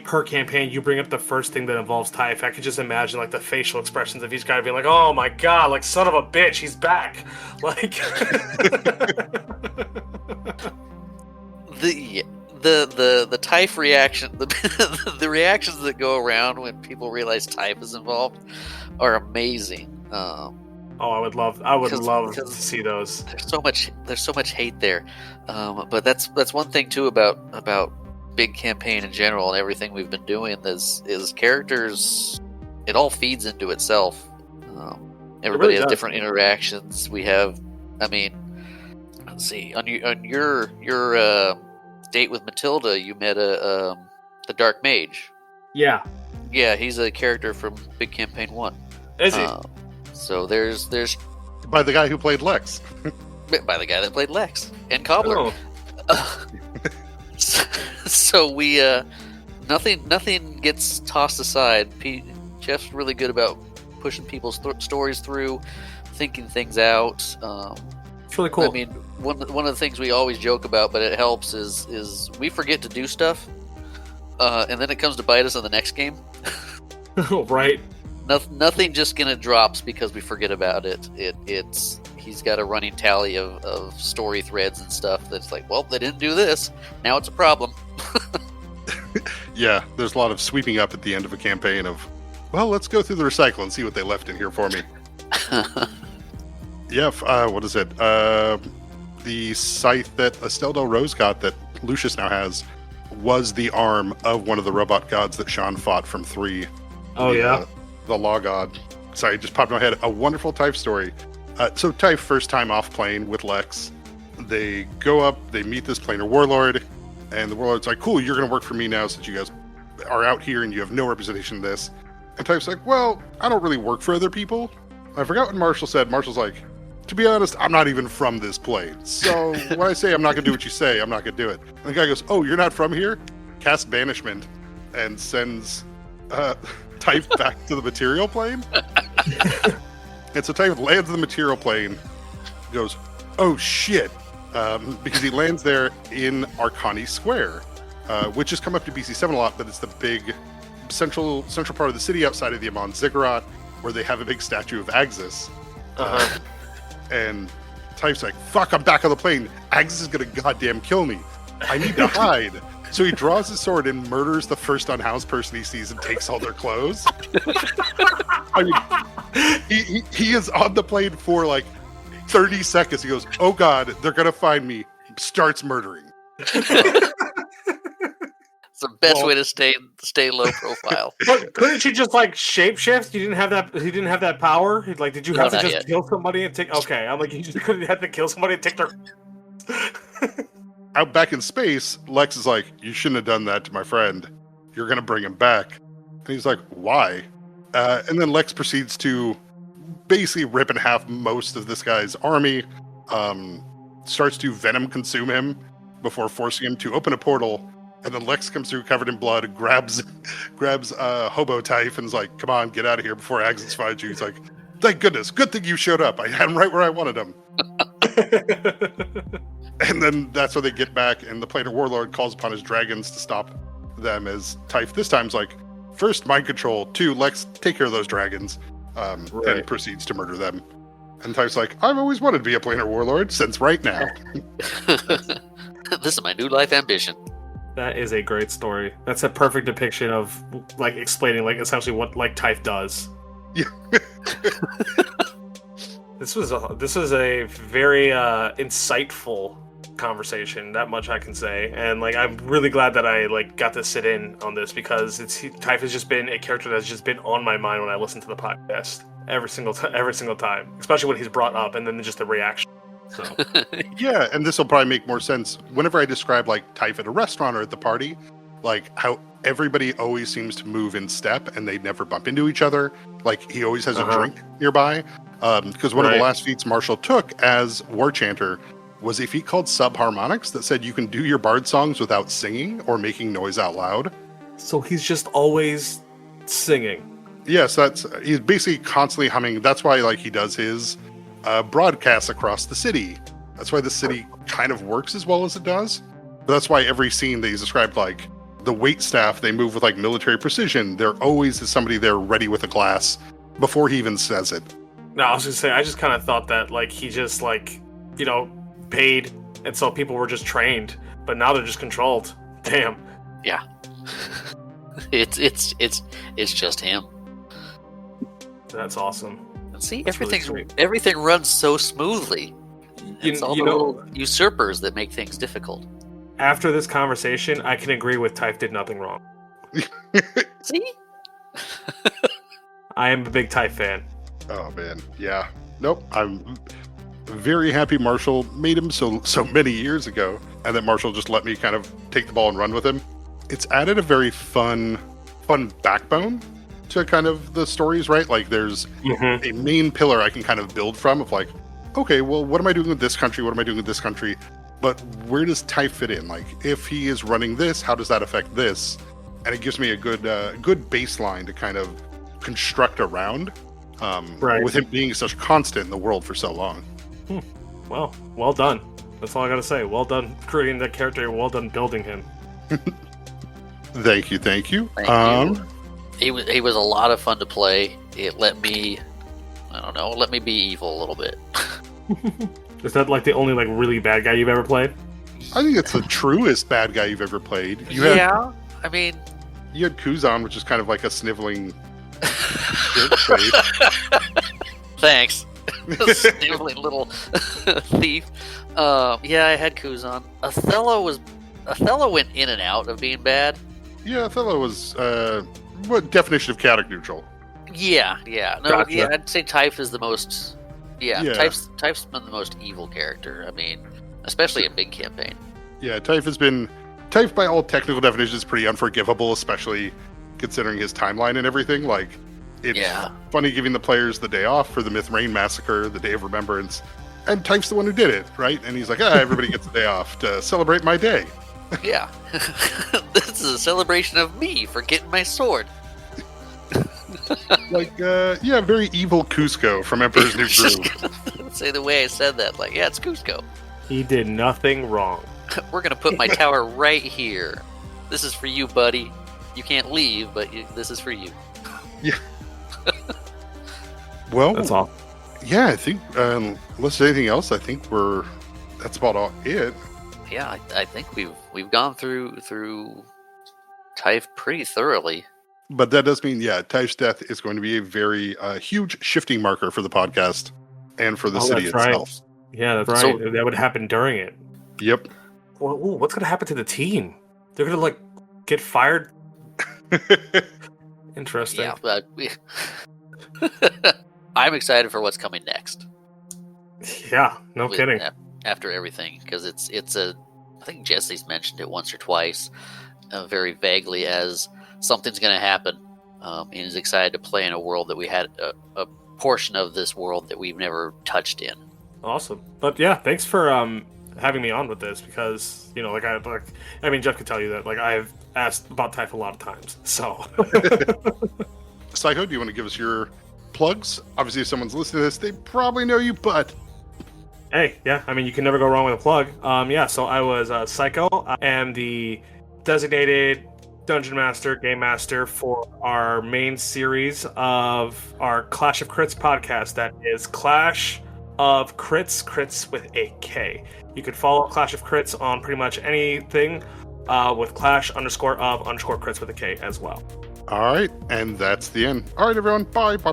S2: per campaign, you bring up the first thing that involves Tyfe. I could just imagine like the facial expressions of each guy being like, "Oh my god, like son of a bitch, he's back!" Like
S3: the Tyfe reaction, the reactions that go around when people realize Tyfe is involved are amazing.
S2: I would love to see those.
S3: There's so much hate there, but that's one thing too about big campaign in general and everything we've been doing is characters. It all feeds into itself. Everybody has different interactions. We have, let's see, on your date with Matilda, you met the Dark Mage.
S2: Yeah,
S3: he's a character from Big Campaign 1.
S2: Is he?
S3: So there's
S1: by the guy who played Lex.
S3: By the guy that played Lex and Cobbler.
S2: Oh.
S3: So we nothing gets tossed aside. Jeff's really good about pushing people's stories through, thinking things out.
S2: It's really cool.
S3: One of the things we always joke about, but it helps, is we forget to do stuff, and then it comes to bite us in the next game.
S2: Right.
S3: Nothing just gonna drops because we forget about it. He's got a running tally of story threads and stuff that's like, well, they didn't do this, now it's a problem.
S1: Yeah, there's a lot of sweeping up at the end of a campaign of, well, let's go through the recycle and see what they left in here for me. Yeah, what is it? The scythe that Estelle Del Rose got that Lucius now has was the arm of one of the robot gods that Sean fought from 3.
S2: Oh, yeah?
S1: The law god. Sorry, it just popped in my head. A wonderful Tyfe story. So Tyfe, first time off plane with Lex. They go up, they meet this planar warlord, and the warlord's like, "Cool, you're going to work for me now since you guys are out here and you have no representation in this." And Tyfe's like, "Well, I don't really work for other people." I forgot what Marshall said. Marshall's like, "To be honest, I'm not even from this plane. So when I say I'm not going to do what you say, I'm not going to do it." And the guy goes, "Oh, you're not from here?" Casts banishment and sends Tyfe back to the material plane. And so Tyfe lands in the material plane, goes, "Oh shit," because he lands there in Arcani Square, which has come up to BC7 a lot, but it's the big central part of the city outside of the Amon Ziggurat, where they have a big statue of Axis. And Tyfe's like, "Fuck, I'm back on the plane. Axis is gonna goddamn kill me. I need to hide." So he draws his sword and murders the first unhoused person he sees and takes all their clothes. I mean, he is on the plane for like 30 seconds. He goes, "Oh God, they're going to find me." Starts murdering.
S3: It's the best way to stay low profile.
S2: But couldn't you just like shapeshift? You didn't have that. He didn't have that power. Like, did you have to just kill somebody and take? Okay, I'm like, you just couldn't have to kill somebody and take their.
S1: out back in space, Lex is like, you shouldn't have done that to my friend. You're going to bring him back. And he's like, why? And then Lex proceeds to basically rip in half most of this guy's army, starts to venom consume him before forcing him to open a portal. And then Lex comes through covered in blood, grabs Hobo Tyfe and is like, come on, get out of here before Axis finds you. He's like, thank goodness, good thing you showed up. I had him right where I wanted him. And then that's when they get back, and the Planar Warlord calls upon his dragons to stop them, as Tyfe this time's like, first, mind control. 2, Lex, take care of those dragons. And proceeds to murder them. And Tyfe's like, I've always wanted to be a Planar Warlord since right now.
S3: This is my new life ambition.
S2: That is a great story. That's a perfect depiction of like explaining like essentially what like Tyfe does.
S1: Yeah.
S2: This was a very insightful conversation. That much I can say, and like I'm really glad that I like got to sit in on this because Tyfe has just been a character that's just been on my mind when I listen to the podcast every single time, especially when he's brought up, and then just the reaction. So
S1: yeah, and this will probably make more sense whenever I describe like Tyfe at a restaurant or at the party, like how everybody always seems to move in step and they never bump into each other. Like he always has a drink nearby. Because one of the last feats Marshall took as War Chanter was a feat called Subharmonics that said you can do your bard songs without singing or making noise out loud.
S2: So he's just always singing.
S1: Yes, he's basically constantly humming. That's why like he does his broadcasts across the city. That's why the city kind of works as well as it does. But that's why every scene that he's described, like the wait staff, they move with like military precision. There always is somebody there ready with a glass before he even says it.
S2: No, I was gonna say I just kind of thought that like he just like paid, and so people were just trained, but now they're just controlled. Damn.
S3: Yeah. It's just him.
S2: That's awesome.
S3: See,
S2: That's
S3: everything runs so smoothly. It's all the
S2: know,
S3: little usurpers that make things difficult.
S2: After this conversation, I can agree with Tyfe did nothing wrong.
S3: See?
S2: I am a big Tyfe fan.
S1: Oh man, yeah. Nope. I'm very happy Marshall made him so many years ago, and that Marshall just let me kind of take the ball and run with him. It's added a very fun backbone to kind of the stories, right? Like there's a main pillar I can kind of build from of like, okay, well, what am I doing with this country? What am I doing with this country? But where does Tyfe fit in? Like, if he is running this, how does that affect this? And it gives me a good baseline to kind of construct around, with him being such constant in the world for so long.
S2: Well done. That's all I gotta say. Well done creating that character. Well done building him.
S1: Thank you.
S3: Thank you. He was a lot of fun to play. It let me be evil a little bit.
S2: Is that like the only like really bad guy you've ever played?
S1: I think it's the truest bad guy you've ever played. You
S3: had
S1: Kuzan, which is kind of like a sniveling
S3: Thanks. Sniveling little thief. Yeah, I had Kuzan. Othello went in and out of being bad.
S1: Yeah, Othello was what definition of chaotic neutral?
S3: Yeah. No,
S1: gotcha.
S3: Yeah, I'd say Tyfe is the most. Yeah. Tyfe's been the most evil character. I mean, especially in big campaign.
S1: Yeah, Tyfe by all technical definitions is pretty unforgivable, especially considering his timeline and everything. Like, it's funny giving the players the day off for the Myth Rain massacre, the Day of Remembrance, and Tyfe's the one who did it, right? And he's like, everybody gets a day off to celebrate my day.
S3: Yeah. This is a celebration of me for getting my sword.
S1: Like, very evil Cusco from Emperor's New Groove.
S3: Say the way I said that, like, yeah, it's Cusco.
S2: He did nothing wrong.
S3: We're gonna put my tower right here. This is for you, buddy. You can't leave, but this is for you.
S1: Yeah. Well,
S2: that's all.
S1: Yeah, I think unless there's anything else, I think that's about all it.
S3: Yeah, I think we've gone through Tyfe pretty thoroughly.
S1: But that does mean, Tyfe's death is going to be a very huge shifting marker for the podcast and for the city itself.
S2: Right. Yeah, that's right. So, that would happen during it.
S1: Yep.
S2: Well, what's going to happen to the team? They're going to like get fired. Interesting.
S3: Yeah, but I'm excited for what's coming next.
S2: Yeah, no kidding.
S3: After everything, because it's a I think Jesse's mentioned it once or twice, very vaguely, as something's going to happen. And he's excited to play in a world that we had a portion of this world that we've never touched in.
S2: Awesome. But yeah, thanks for having me on with this, because Jeff could tell you that I've asked about Tyfe a lot of times. So
S1: Xych0, do you want to give us your plugs? Obviously, if someone's listening to this, they probably know you, but
S2: hey, yeah, you can never go wrong with a plug. So I was Xych0. I am the designated Dungeon Master, Game Master for our main series of our Clash of Krits podcast. That is Clash of Krits, Krits with a K. You could follow Clash of Krits on pretty much anything with Clash_of_Krits with a K as well.
S1: all right, and that's the end. All right, everyone, bye.
S2: Bye.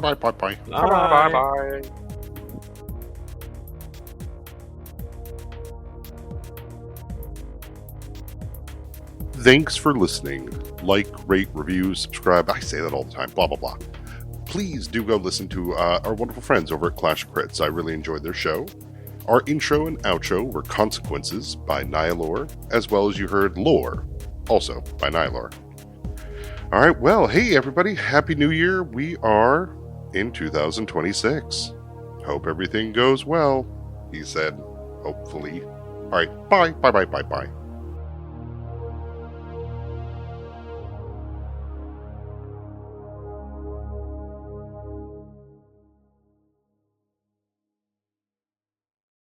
S1: Thanks for listening. Like, rate, review, subscribe. I say that all the time, blah, blah, blah. Please do go listen to our wonderful friends over at Clash of Krits. I really enjoyed their show. Our intro and outro were Consequences by Nihilor, as well as you heard Lore, also by Nihilor. All right, well, hey, everybody. Happy New Year. We are in 2026. Hope everything goes well, he said. Hopefully. All right, bye.